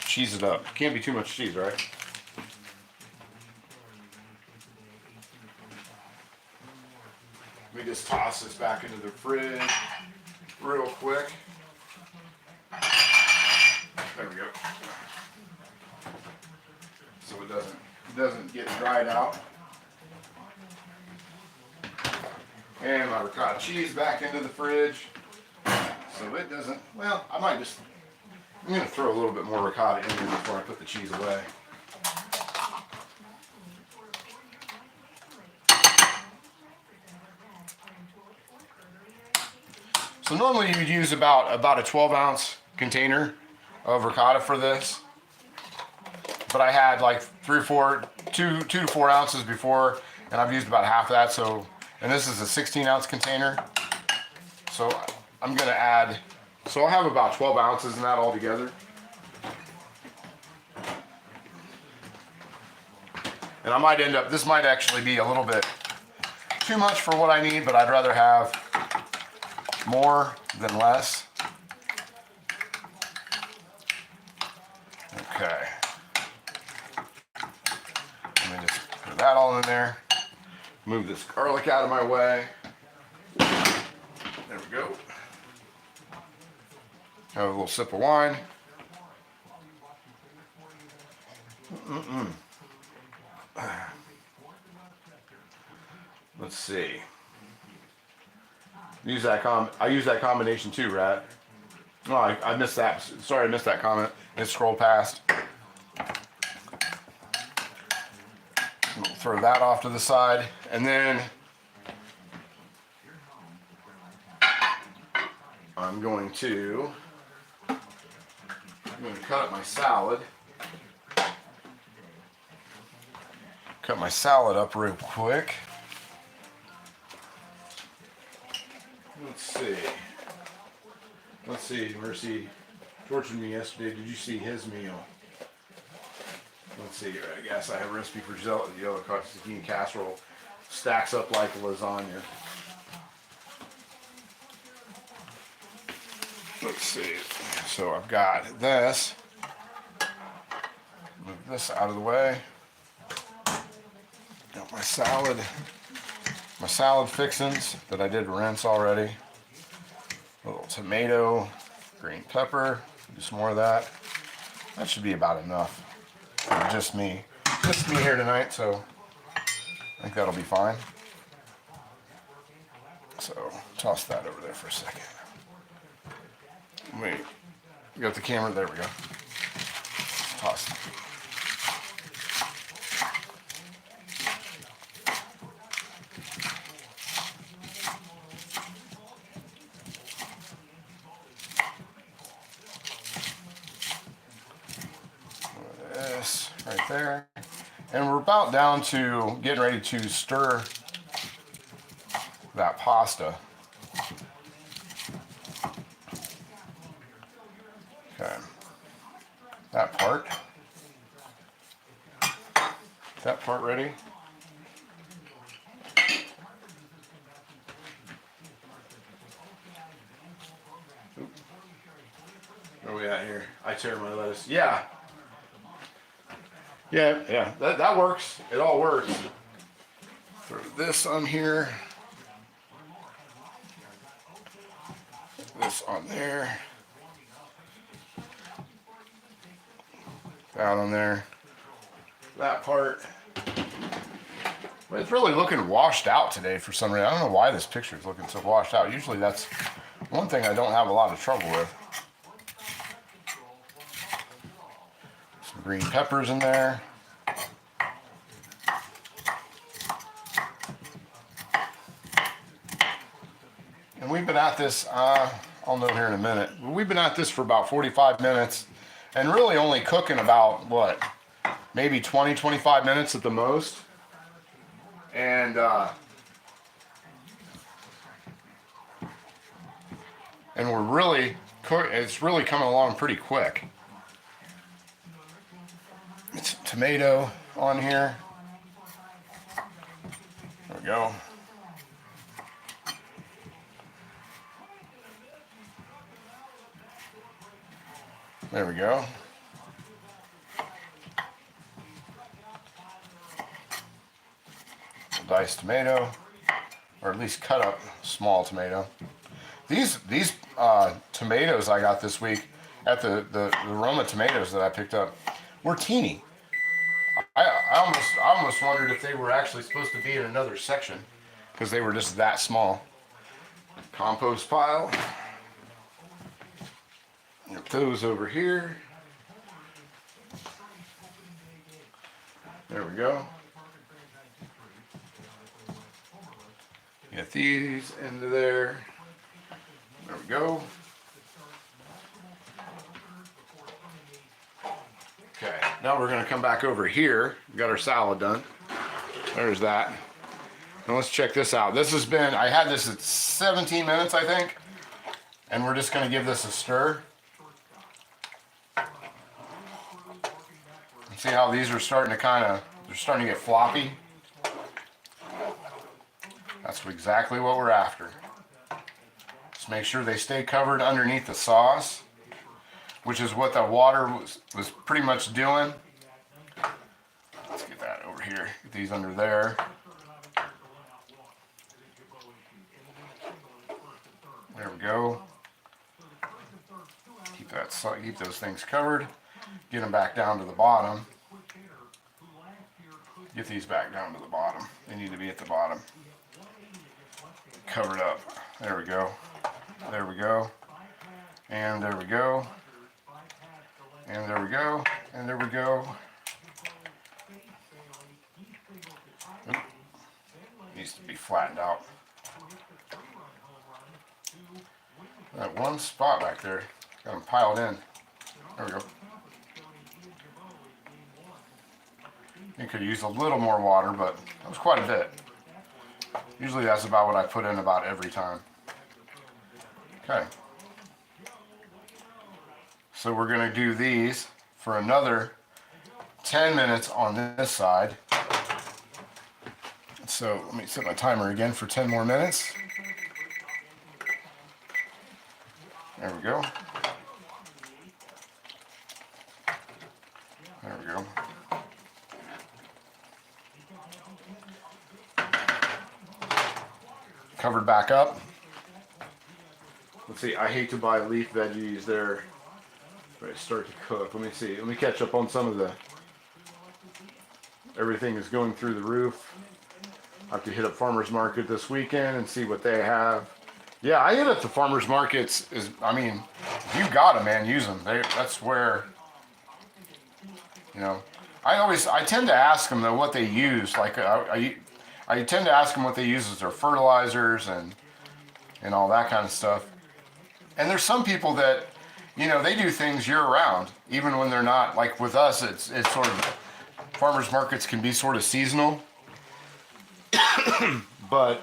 [SPEAKER 1] Cheese it up. Can't be too much cheese, right? Let me just toss this back into the fridge real quick. There we go. So it doesn't get dried out. And my ricotta cheese back into the fridge. So it doesn't, well, I'm going to throw a little bit more ricotta in there before I put the cheese away. So normally you would use about a 12-ounce container of ricotta for this. But I had like 2 to 4 ounces before, and I've used about half of that. So, and this is a 16-ounce container. So I'm gonna add, so I'll have about 12 ounces in that all together. And I might end up, this might actually be a little bit too much for what I need, but I'd rather have more than less. Okay. Let me just put that all in there. Move this garlic out of my way. There we go. Have a little sip of wine. Let's see. I use that combination too, right? No, I missed that. Sorry, I missed that comment. It scrolled past. We'll throw that off to the side, and then I'm going to cut up my salad. Cut my salad up real quick. Let's see, Mercy tortured me yesterday. Did you see his meal? Let's see here. I guess I have a recipe for yellow zucchini casserole. Stacks up like a lasagna. Let's see. So I've got this. Move this out of the way. Got my salad fixins that I did rinse already. A little tomato, green pepper, do some more of that. That should be about enough for just me here tonight, so I think that'll be fine. So toss that over there for a second. Wait, you got the camera, there we go. Toss it. Right there. And we're about down to getting ready to stir that pasta. Okay. That part ready. Oop. Where are we at here? I tear my lettuce. Yeah. Yeah, that works. It all works. Throw this on here. This on there. That on there. That part. But it's really looking washed out today for some reason. I don't know why this picture is looking so washed out. Usually that's one thing I don't have a lot of trouble with. Green peppers in there. And we've been at this, I'll know here in a minute, but we've been at this for about 45 minutes and really only cooking about, what, maybe 20, 25 minutes at the most. And we're really, it's really coming along pretty quick. It's tomato on here. There we go. There we go. A diced tomato, or at least cut up small tomato. These tomatoes I got this week, at the Roma tomatoes that I picked up were teeny. I almost wondered if they were actually supposed to be in another section because they were just that small. Compost pile. Get those over here. There we go. Get these into there. There we go. Okay, now we're going to come back over here. We got our salad done. There's that. Now let's check this out. This has been, I had this at 17 minutes, I think. And we're just going to give this a stir. See how these are starting to they're starting to get floppy. That's exactly what we're after. Just make sure they stay covered underneath the sauce, which is what the water was pretty much doing. Let's get that over here. Get these under there. There we go. Keep those things covered. Get them back down to the bottom. Get these back down to the bottom. They need to be at the bottom. Covered up. There we go. There we go. And there we go. And there we go. And there we go. Oop. Needs to be flattened out. That one spot back there. Got them piled in. There we go. You could use a little more water, but that was quite a bit. Usually that's about what I put in about every time. Okay. So we're going to do these for another 10 minutes on this side. So let me set my timer again for 10 more minutes. There we go. There we go. Covered back up. Let's see, I hate to buy leaf veggies there, but I start to cook. Let me see, let me catch up on some of the, everything is going through the roof. I have to hit up farmers market this weekend and see what they have. Yeah, I hit up the farmers markets. I mean, if you got them, man, use them. That's where, you know, I tend to ask them though what they use. Like I tend to ask them what they use as their fertilizers and all that kind of stuff. And there's some people that, you know, they do things year round, even when they're not, like with us, it's sort of, farmers markets can be sort of seasonal. But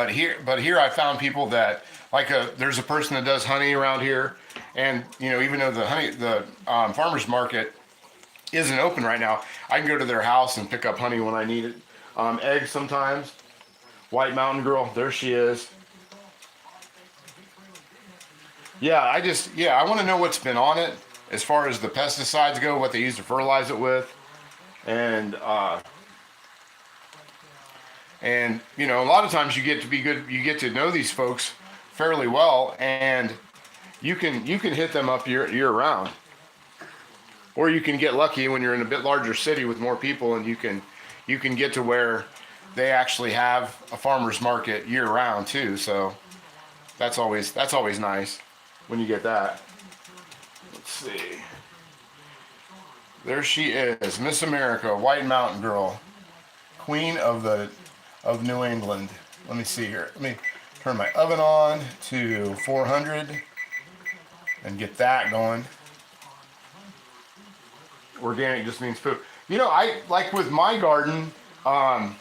[SPEAKER 1] here I found people that, like there's a person that does honey around here, and you know, even though the farmers market isn't open right now, I can go to their house and pick up honey when I need it. Eggs sometimes. White Mountain Girl, there she is. Yeah, I want to know what's been on it as far as the pesticides go, what they use to fertilize it with, and you know, a lot of times you get to know these folks fairly well, and you can hit them up year round. Or you can get lucky when you're in a bit larger city with more people, and you can get to where they actually have a farmer's market year round too. So that's always nice when you get that. Let's see. There she is, Miss America, White Mountain Girl, Queen of New England. Let me see here. Let me turn my oven on to 400 and get that going. Organic just means food. You know, I like with my garden, my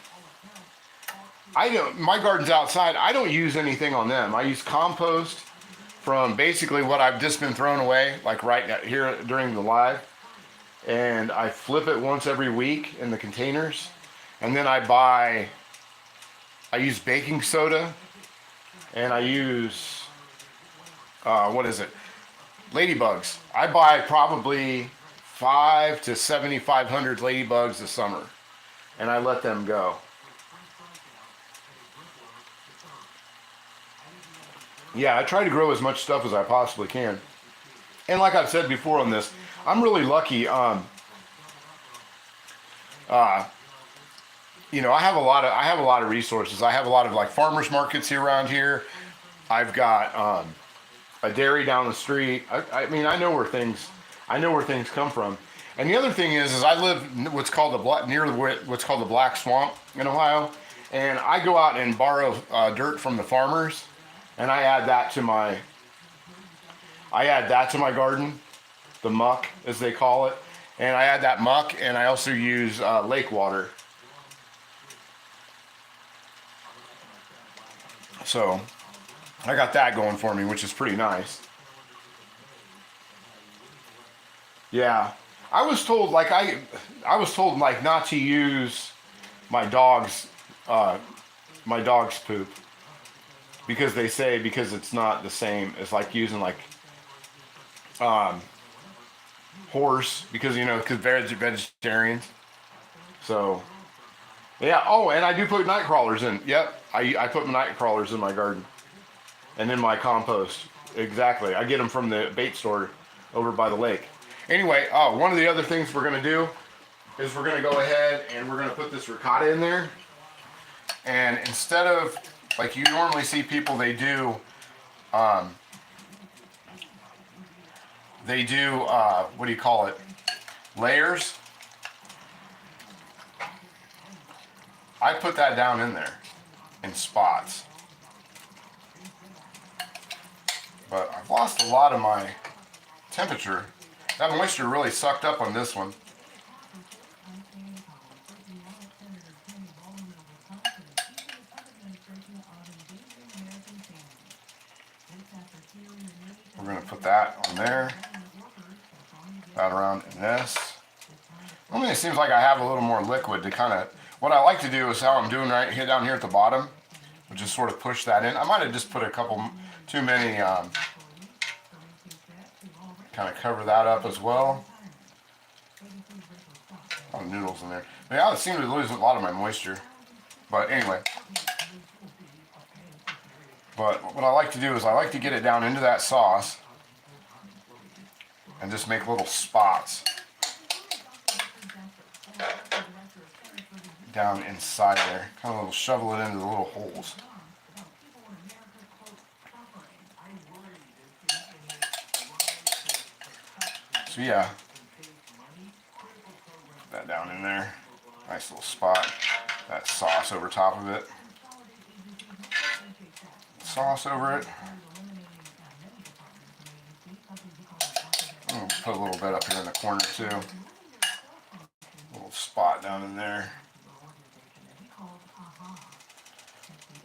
[SPEAKER 1] garden's outside. I don't use anything on them. I use compost from basically what I've just been thrown away, like right here during the live. And I flip it once every week in the containers. And then I use baking soda, and I use, ladybugs. I buy probably 500 to 7,500 ladybugs a summer, and I let them go. Yeah, I try to grow as much stuff as I possibly can. And like I've said before on this, I'm really lucky. Uh, I have a lot of resources. I have a lot of like farmers markets here around here. I've got a dairy down the street. I mean, I know where things come from. And the other thing is I live what's called what's called the Black Swamp in Ohio, and I go out and borrow dirt from the farmers, and I add that to my garden, the muck as they call it, and I add that muck, and I also use lake water. So I got that going for me, which is pretty nice. Yeah, I was told like not to use my dog's uh, my dog's poop because they say because it's not the same as like using like um, horse because because vegetarians. So yeah. Oh, and I do put night crawlers in. Yep, I put my night crawlers in my garden and in my compost. Exactly. I get them from the bait store over by the lake. Anyway, one of the other things we're gonna do is we're gonna go ahead and we're gonna put this ricotta in there. And instead of like you normally see people, um, they do what do you call it? Layers. I put that down in there in spots. But I've lost a lot of my temperature. That moisture really sucked up on this one. We're going to put that on there, that around in this. Only it seems like I have a little more liquid to kind of, what I like to do is how I'm doing right here down here at the bottom, which just sort of push that in. I might have just put a couple too many, kind of cover that up as well. Oh, noodles in there. Yeah, I seem to lose a lot of my moisture. But anyway. But what I like to do is I like to get it down into that sauce and just make little spots down inside there. Kind of a little shovel it into the little holes. So yeah, put that down in there. Nice little spot. That sauce over top of it. Sauce over it. I'm going to put a little bit up here in the corner too. A little spot down in there.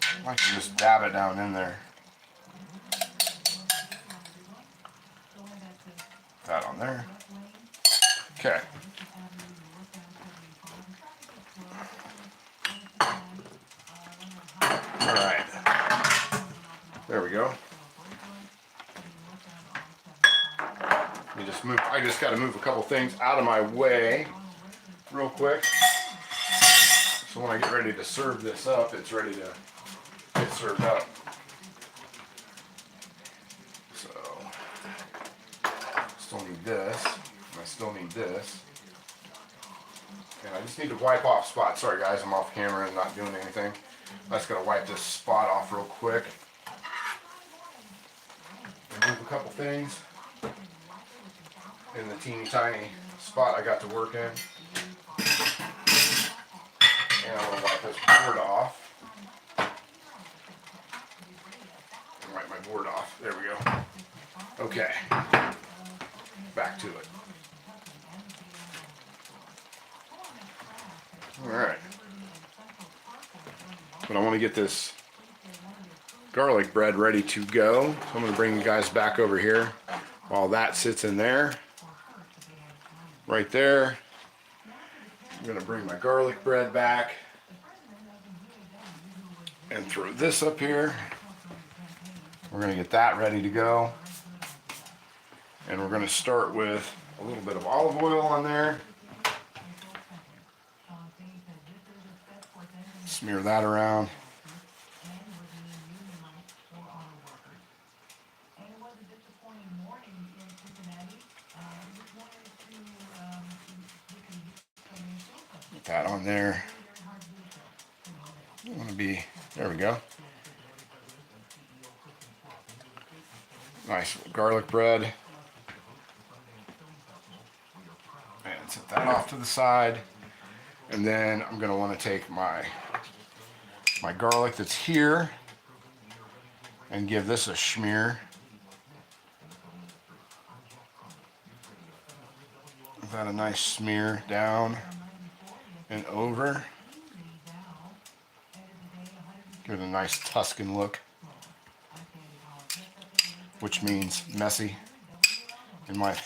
[SPEAKER 1] I like to just dab it down in there. That on there. Okay. All right. There we go. I just got to move a couple things out of my way real quick. So when I get ready to serve this up, it's ready to get served up. So, still need this, and I still need this. And I just need to wipe off spots. Sorry guys, I'm off camera and not doing anything. I just got to wipe this spot off real quick. Remove a couple things in the teeny tiny spot I got to work in. And I'm going to wipe this board off. And wipe my board off. There we go. Okay. Back to it. Alright. But I want to get this garlic bread ready to go. So I'm going to bring you guys back over here while that sits in there. Right there. I'm going to bring my garlic bread back and throw this up here. We're going to get that ready to go. And we're going to start with a little bit of olive oil on there. Smear that around. that on there. I want to be, there we go. Nice garlic bread. And set that off to the side. And then I'm going to want to take my garlic that's here and give this a smear. Give that a nice smear down and over. Give it a nice Tuscan look, which means messy, in my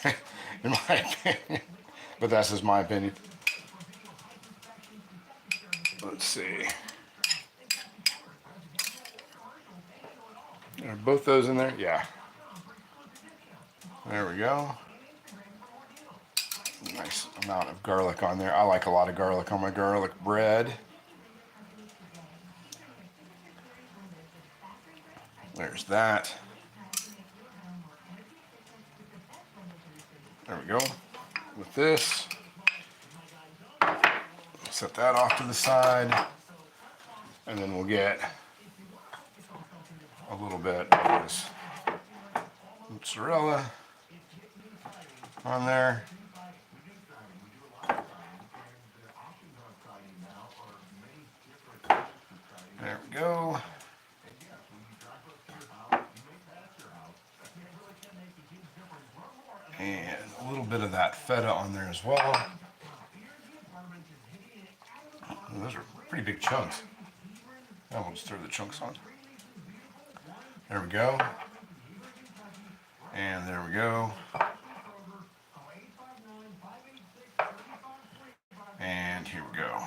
[SPEAKER 1] opinion. But that's just my opinion. Let's see. Are both those in there? Yeah. There we go. Nice amount of garlic on there. I like a lot of garlic on my garlic bread. There's that. There we go. With this, set that off to the side, and then we'll get a little bit of this mozzarella on there. There we go. And a little bit of that feta on there as well. Those are pretty big chunks. Now we'll just throw the chunks on. There we go. And there we go. And here we go.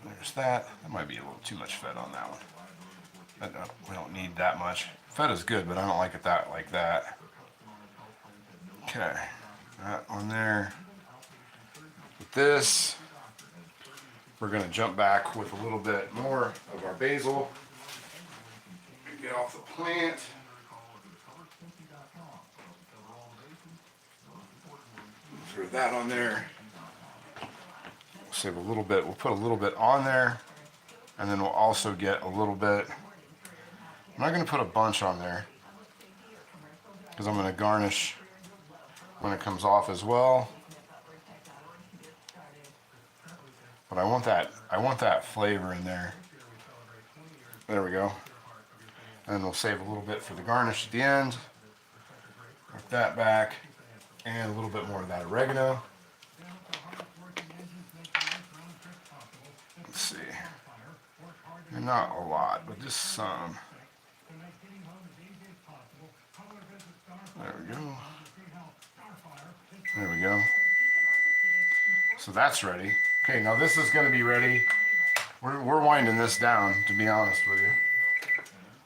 [SPEAKER 1] There's that. That might be a little too much feta on that one. We don't need that much. Feta's good, but I don't like it like that. Okay, that on there. With this, we're going to jump back with a little bit more of our basil. Get off the plant. Throw that on there. We'll save a little bit. We'll put a little bit on there, and then we'll also get a little bit. I'm not going to put a bunch on there because I'm going to garnish when it comes off as well. But I want that flavor in there. There we go. And then we'll save a little bit for the garnish at the end. Put that back. And a little bit more of that oregano. Let's see. And not a lot, but just some. There we go. There we go. So that's ready. Okay, now this is going to be ready. We're winding this down, to be honest with you.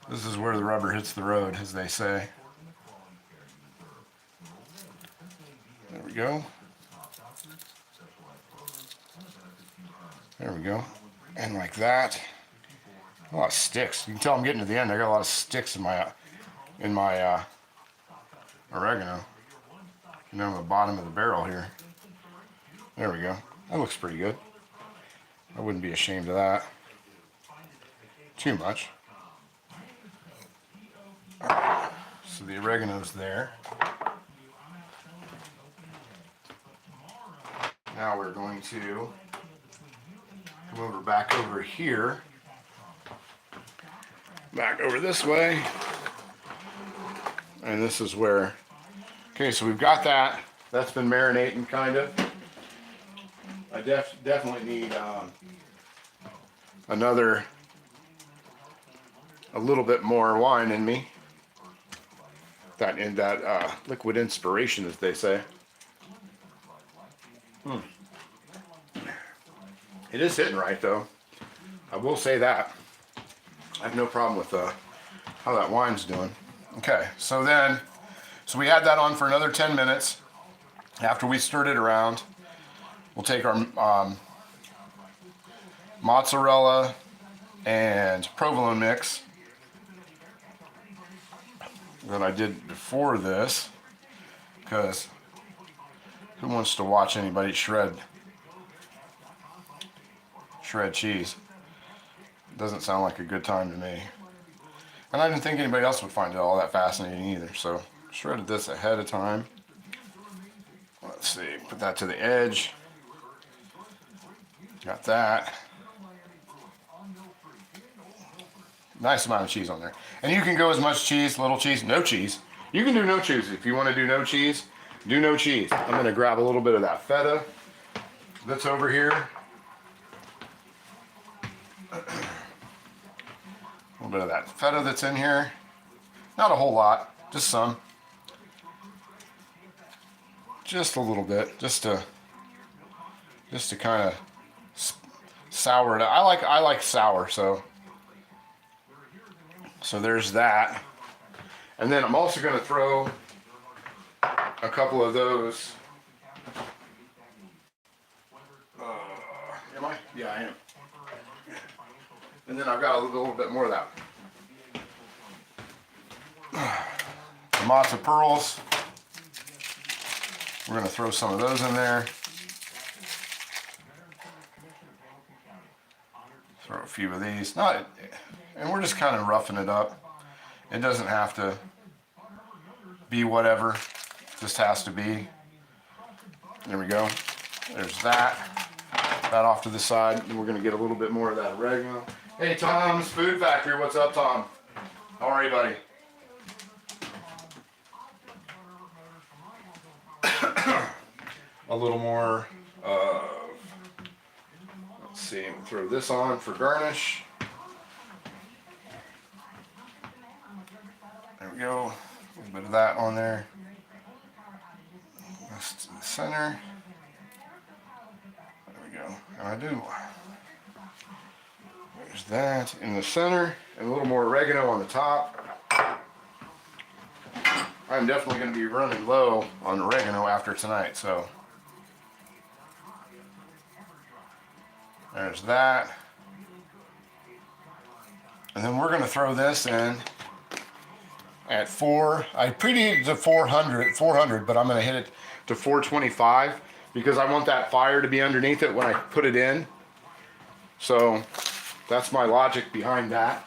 [SPEAKER 1] This is where the rubber hits the road, as they say. There we go. There we go. And like that. A lot of sticks. You can tell I'm getting to the end. I got a lot of sticks in my oregano. And down the bottom of the barrel here. There we go. That looks pretty good. I wouldn't be ashamed of that. Too much. Right. So the oregano's there. Now we're going to come back over here. Back over this way. And this is where, okay, so we've got that. That's been marinating kind of. I definitely need a little bit more wine in me. That liquid inspiration, as they say. It is hitting right, though. I will say that. I have no problem with how that wine's doing. Okay, so we had that on for another 10 minutes. After we stirred it around, we'll take our mozzarella and provolone mix that I did before this, because who wants to watch anybody shred shred cheese. Doesn't sound like a good time to me. And I didn't think anybody else would find it all that fascinating either. So shredded this ahead of time. Let's see, put that to the edge. Got that. Nice amount of cheese on there. And you can go as much cheese, little cheese, no cheese. You can do no cheese. If you want to do no cheese, do no cheese. I'm going to grab a little bit of that feta that's over here. A little bit of that feta that's in here. Not a whole lot, just some. Just a little bit, just to kind of sour it. I like sour, so there's that. And then I'm also going to throw a couple of those. Am I? Yeah, I am. And then I've got a little bit more of that. The matzo pearls. We're going to throw some of those in there. Throw a few of these. And we're just kind of roughing it up. It doesn't have to be whatever. It just has to be. There we go. There's that. That off to the side. And we're going to get a little bit more of that oregano. Hey, Tom's Food Factory. What's up, Tom? How are you, buddy? A little more let's see, we'll throw this on for garnish. There we go. A little bit of that on there. This to the center. There we go. And I do. There's that in the center, and a little more oregano on the top. I'm definitely going to be running low on oregano after tonight, so there's that. And then we're going to throw this in at 4. I preheated it to 400, but I'm going to hit it to 425 because I want that fire to be underneath it when I put it in. So that's my logic behind that.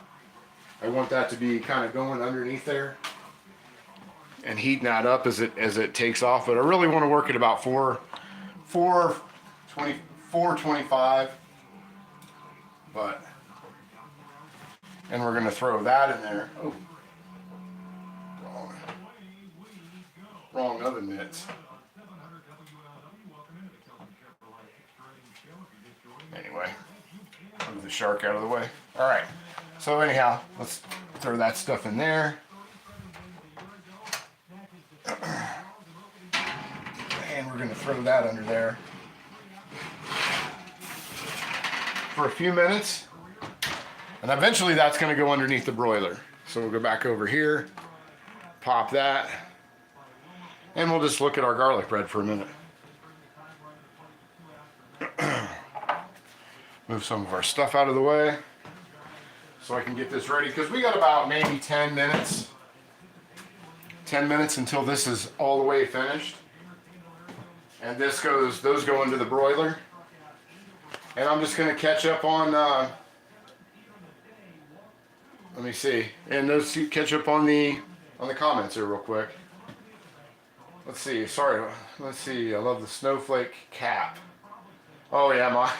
[SPEAKER 1] I want that to be kind of going underneath there and heating that up as it takes off. But I really want to work at about 425. But, and we're going to throw that in there. Oh, wrong oven mitts. Anyway, move the shark out of the way. All right. So anyhow, let's throw that stuff in there. And we're going to throw that under there for a few minutes. And eventually that's going to go underneath the broiler. So we'll go back over here, pop that, and we'll just look at our garlic bread for a minute. Move some of our stuff out of the way so I can get this ready, because we got about maybe 10 minutes. 10 minutes until this is all the way finished. And those go into the broiler. And I'm just going to catch up on, let me see, and those catch up on the comments here real quick. Let's see, sorry, let's see, I love the snowflake cap. Oh yeah,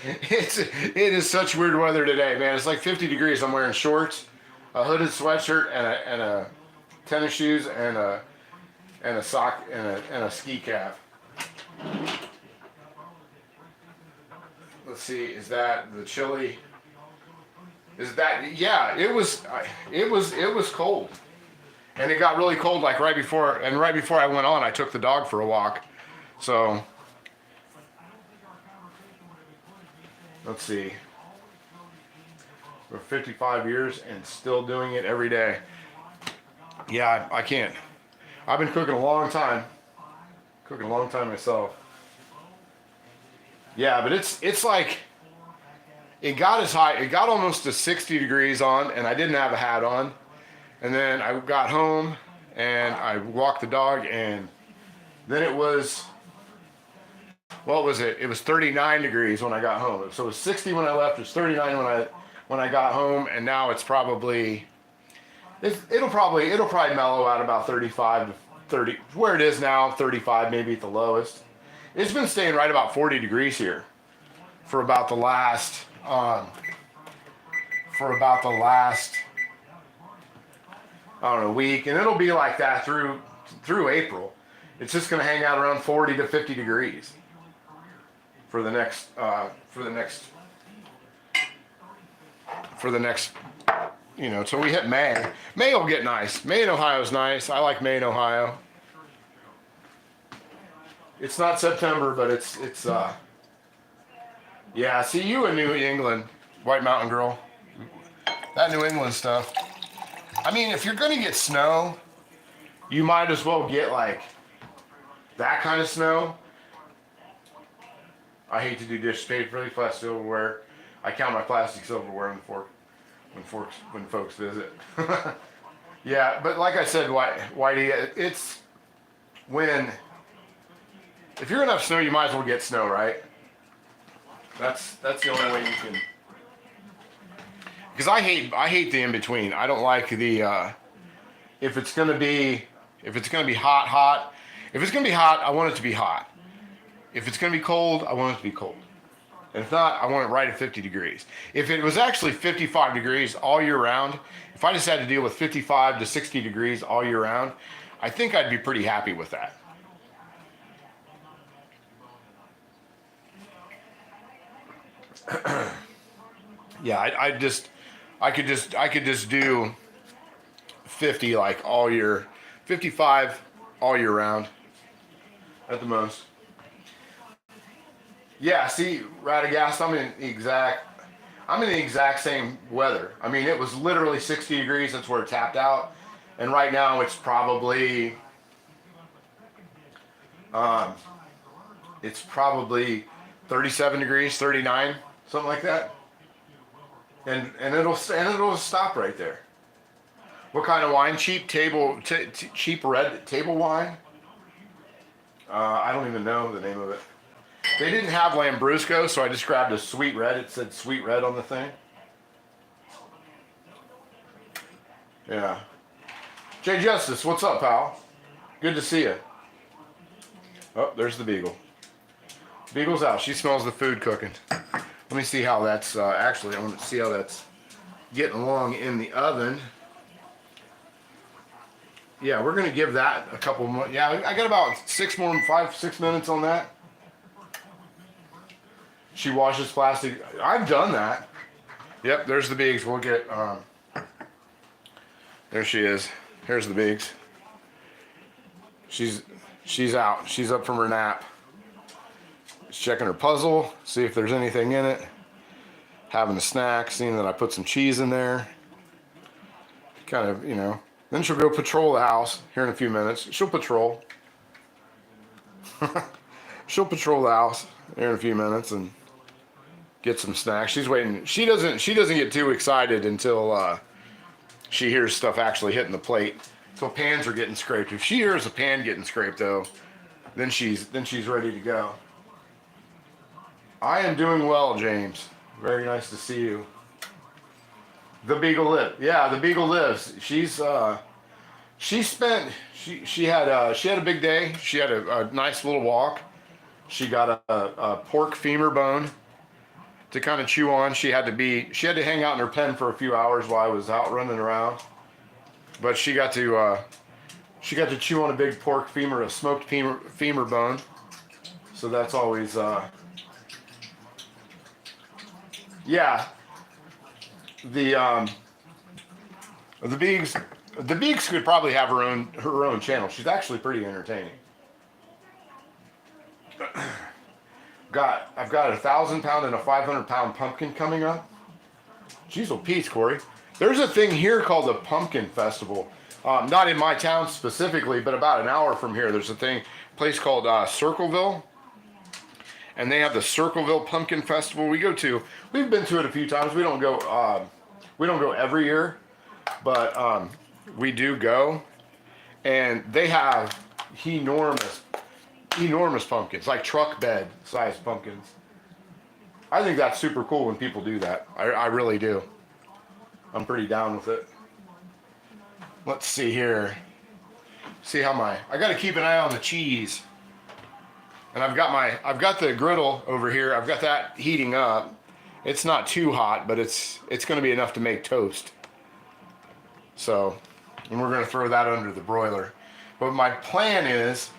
[SPEAKER 1] it is such weird weather today, man. It's like 50 degrees. I'm wearing shorts, a hooded sweatshirt, and a tennis shoes, and a sock, and a ski cap. Let's see, is that the chili? Is that, yeah, it was cold. And it got really cold like right before I went on, I took the dog for a walk. So let's see. For 55 years and still doing it every day. Yeah, I can't. I've been cooking a long time. Cooking a long time myself. Yeah, but it's like, it got as high, it got almost to 60 degrees on, and I didn't have a hat on. And then I got home and I walked the dog, and then it was what was it? It was 39 degrees when I got home. So it was 60 when I left. It was 39 when I got home, and now it's probably it'll probably mellow out about 35 to 30 where it is now, 35 maybe at the lowest. It's been staying right about 40 degrees here for about the last I don't know, week, and it'll be like that through April. It's just going to hang out around 40 to 50 degrees for the next till we hit May. May will get nice. May in Ohio is nice. I like May in Ohio. It's not September, but it's yeah. See you in New England, White Mountain Girl. That New England stuff. I mean, if you're gonna get snow, you might as well get like that kind of snow. I hate to do dish paper, really plastic silverware. I count my plastic silverware when folks visit. Yeah, but like I said, Whitey, it's when if you're gonna have snow, you might as well get snow, right? That's the only way you can. Because I hate the in between. I don't like the if it's gonna be hot. If it's gonna be hot, I want it to be hot. If it's gonna be cold, I want it to be cold. And if not, I want it right at 50 degrees. If it was actually 55 degrees all year round, if I just had to deal with 55 to 60 degrees all year round, I think I'd be pretty happy with that. Yeah, I could just do 50 like all year, 55 all year round at the most. Yeah, see, Radagast, I'm in the exact same weather. I mean, it was literally 60 degrees. That's where it tapped out, and right now it's probably 37 degrees, 39, something like that. And it'll stop right there. What kind of wine? Cheap red table wine. I don't even know the name of it. They didn't have Lambrusco, so I just grabbed a sweet red. It said sweet red on the thing. Yeah. Jay Justice, what's up, pal? Good to see you. Oh, there's the Beagle. Beagle's out. She smells the food cooking. Let me see how that's, actually, I want to see how that's getting along in the oven. Yeah, we're going to give that a couple more. Yeah, I got about 6 minutes on that. She washes plastic. I've done that. Yep, there's the Beags. We'll get, there she is. Here's the Beags. She's out. She's up from her nap. She's checking her puzzle, see if there's anything in it. Having a snack, seeing that I put some cheese in there. Kind of, Then she'll go patrol the house here in a few minutes. She'll patrol. She'll patrol the house here in a few minutes and get some snacks. She's waiting. She doesn't get too excited until she hears stuff actually hitting the plate. So pans are getting scraped. If she hears a pan getting scraped though, then she's ready to go. I am doing well, James. Very nice to see you. The Beagle lives. Yeah, the Beagle lives. She had a big day. She had a nice little walk. She got a pork femur bone to kind of chew on. She had to hang out in her pen for a few hours while I was out running around. But she got to chew on a big pork femur, a smoked femur bone. So that's always yeah. The Beaks could probably have her own channel. She's actually pretty entertaining. I've got a 1,000-pound and a 500-pound pumpkin coming up. Jeez, oh Pete's, Corey. There's a thing here called the Pumpkin Festival. Not in my town specifically, but about an hour from here. There's a place called Circleville. And they have the Circleville Pumpkin Festival. We've been to it a few times. We don't go every year, but we do go. And they have enormous enormous pumpkins, like truck bed sized pumpkins. I think that's super cool when people do that. I really do. I'm pretty down with it. Let's see here. See how I got to keep an eye on the cheese. And I've got the griddle over here. I've got that heating up. It's not too hot, but it's going to be enough to make toast. So, and we're going to throw that under the broiler. But my plan is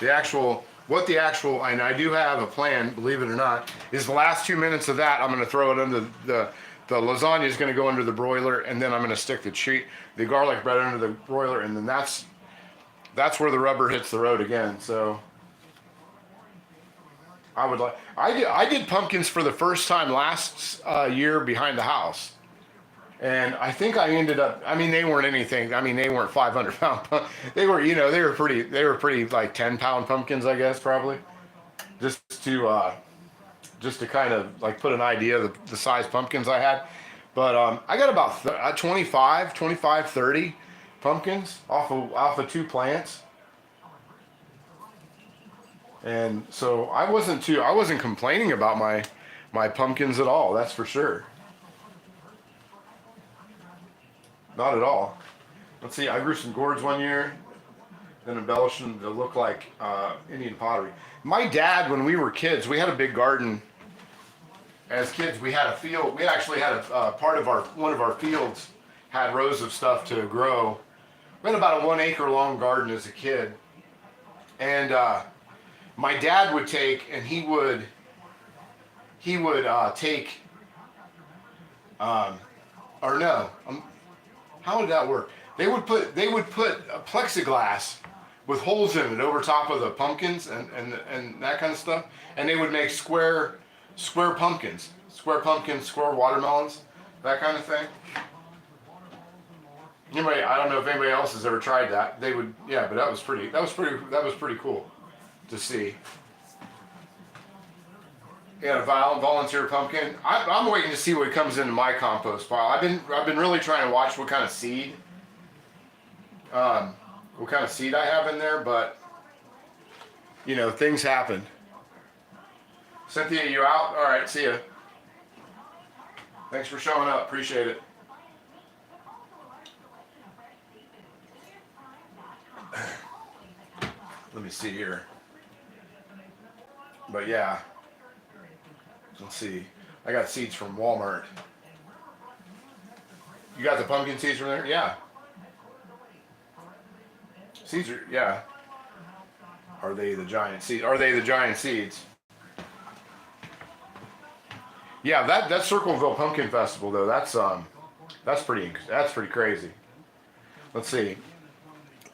[SPEAKER 1] and I do have a plan, believe it or not, is the last 2 minutes of that, I'm going to throw it under the lasagna is going to go under the broiler, and then I'm going to stick the garlic bread under the broiler, and then that's where the rubber hits the road again. So I did pumpkins for the first time last year behind the house. And I think I ended up, they weren't anything, they weren't 500-pound, they were pretty like 10-pound pumpkins, I guess, probably. Just to kind of like put an idea of the size pumpkins I had. But I got about 25, 30 pumpkins off of 2 plants. And so I wasn't complaining about my pumpkins at all, that's for sure. Not at all. Let's see, I grew some gourds one year, then embellished them to look like Indian pottery. My dad, when we were kids, we had a big garden. As kids, we had a field. We actually had a part of one of our fields had rows of stuff to grow. We had about a 1 acre long garden as a kid. And my dad would take, and he would take, how would that work? They would put a plexiglass with holes in it over top of the pumpkins and that kind of stuff, and they would make square pumpkins, square watermelons, that kind of thing. I don't know if anybody else has ever tried that. They would, yeah, but that was pretty cool to see. Yeah, a volunteer pumpkin. I'm waiting to see what comes into my compost pile. I've been really trying to watch what kind of seed I have in there, but things happen. Cynthia, you out? All right, see ya. Thanks for showing up. Appreciate it. Let me see here. But yeah. Let's see. I got seeds from Walmart. You got the pumpkin seeds from there? Yeah. Seeds are, yeah. Are they the giant seeds? Yeah, that Circleville Pumpkin Festival though, that's pretty crazy. Let's see.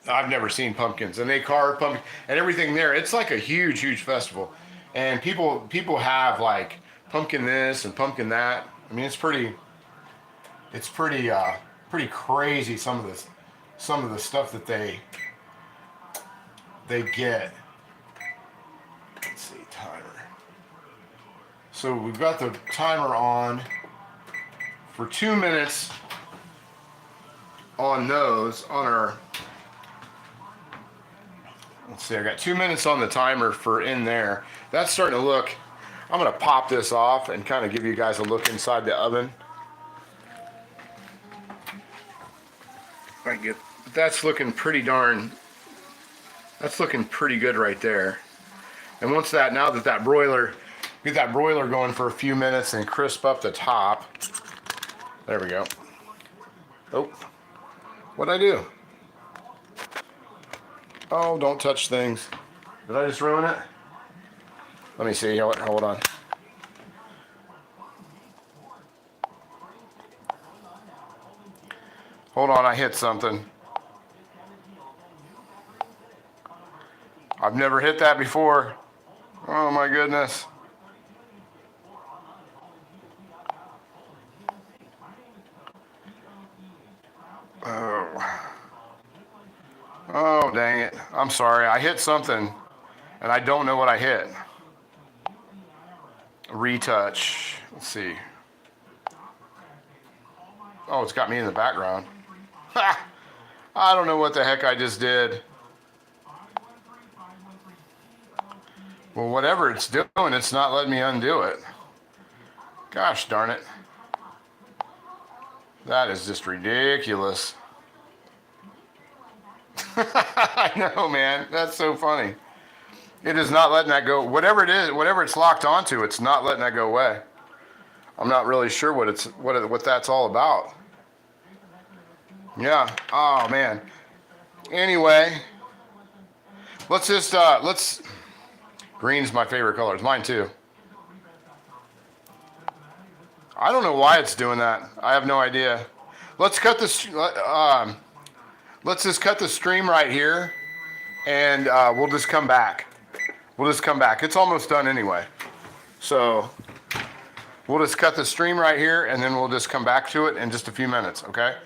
[SPEAKER 1] I've never seen pumpkins, and they carve pumpkin and everything there. It's like a huge festival, and people have like pumpkin this and pumpkin that. It's pretty crazy some of the stuff that they get. Let's see, timer. So we've got the timer on for 2 minutes on our. Let's see, I got 2 minutes on the timer for in there. That's starting to look. I'm going to pop this off and kind of give you guys a look inside the oven. That's looking pretty good right there. And once now that that broiler, get that broiler going for a few minutes and crisp up the top. There we go. Oh, what'd I do? Oh, don't touch things. Did I just ruin it? Let me see. Hold on. Hold on, I hit something. I've never hit that before. Oh my goodness. Oh, dang it. I'm sorry. I hit something, and I don't know what I hit. Retouch. Let's see. Oh, it's got me in the background. I don't know what the heck I just did. Well, whatever it's doing, it's not letting me undo it. Gosh darn it. That is just ridiculous. I know, man. That's so funny. It is not letting that go. Whatever it is, whatever it's locked onto, it's not letting that go away. I'm not really sure what that's all about. Yeah. Oh man. Anyway, let's. Green's my favorite color. It's mine too. I don't know why it's doing that. I have no idea. Let's cut this. Let's just cut the stream right here, and we'll just come back. We'll just come back. It's almost done anyway. So we'll just cut the stream right here, and then we'll just come back to it in just a few minutes, okay?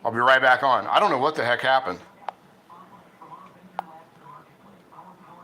[SPEAKER 1] I'll be right back on. I don't know what the heck happened.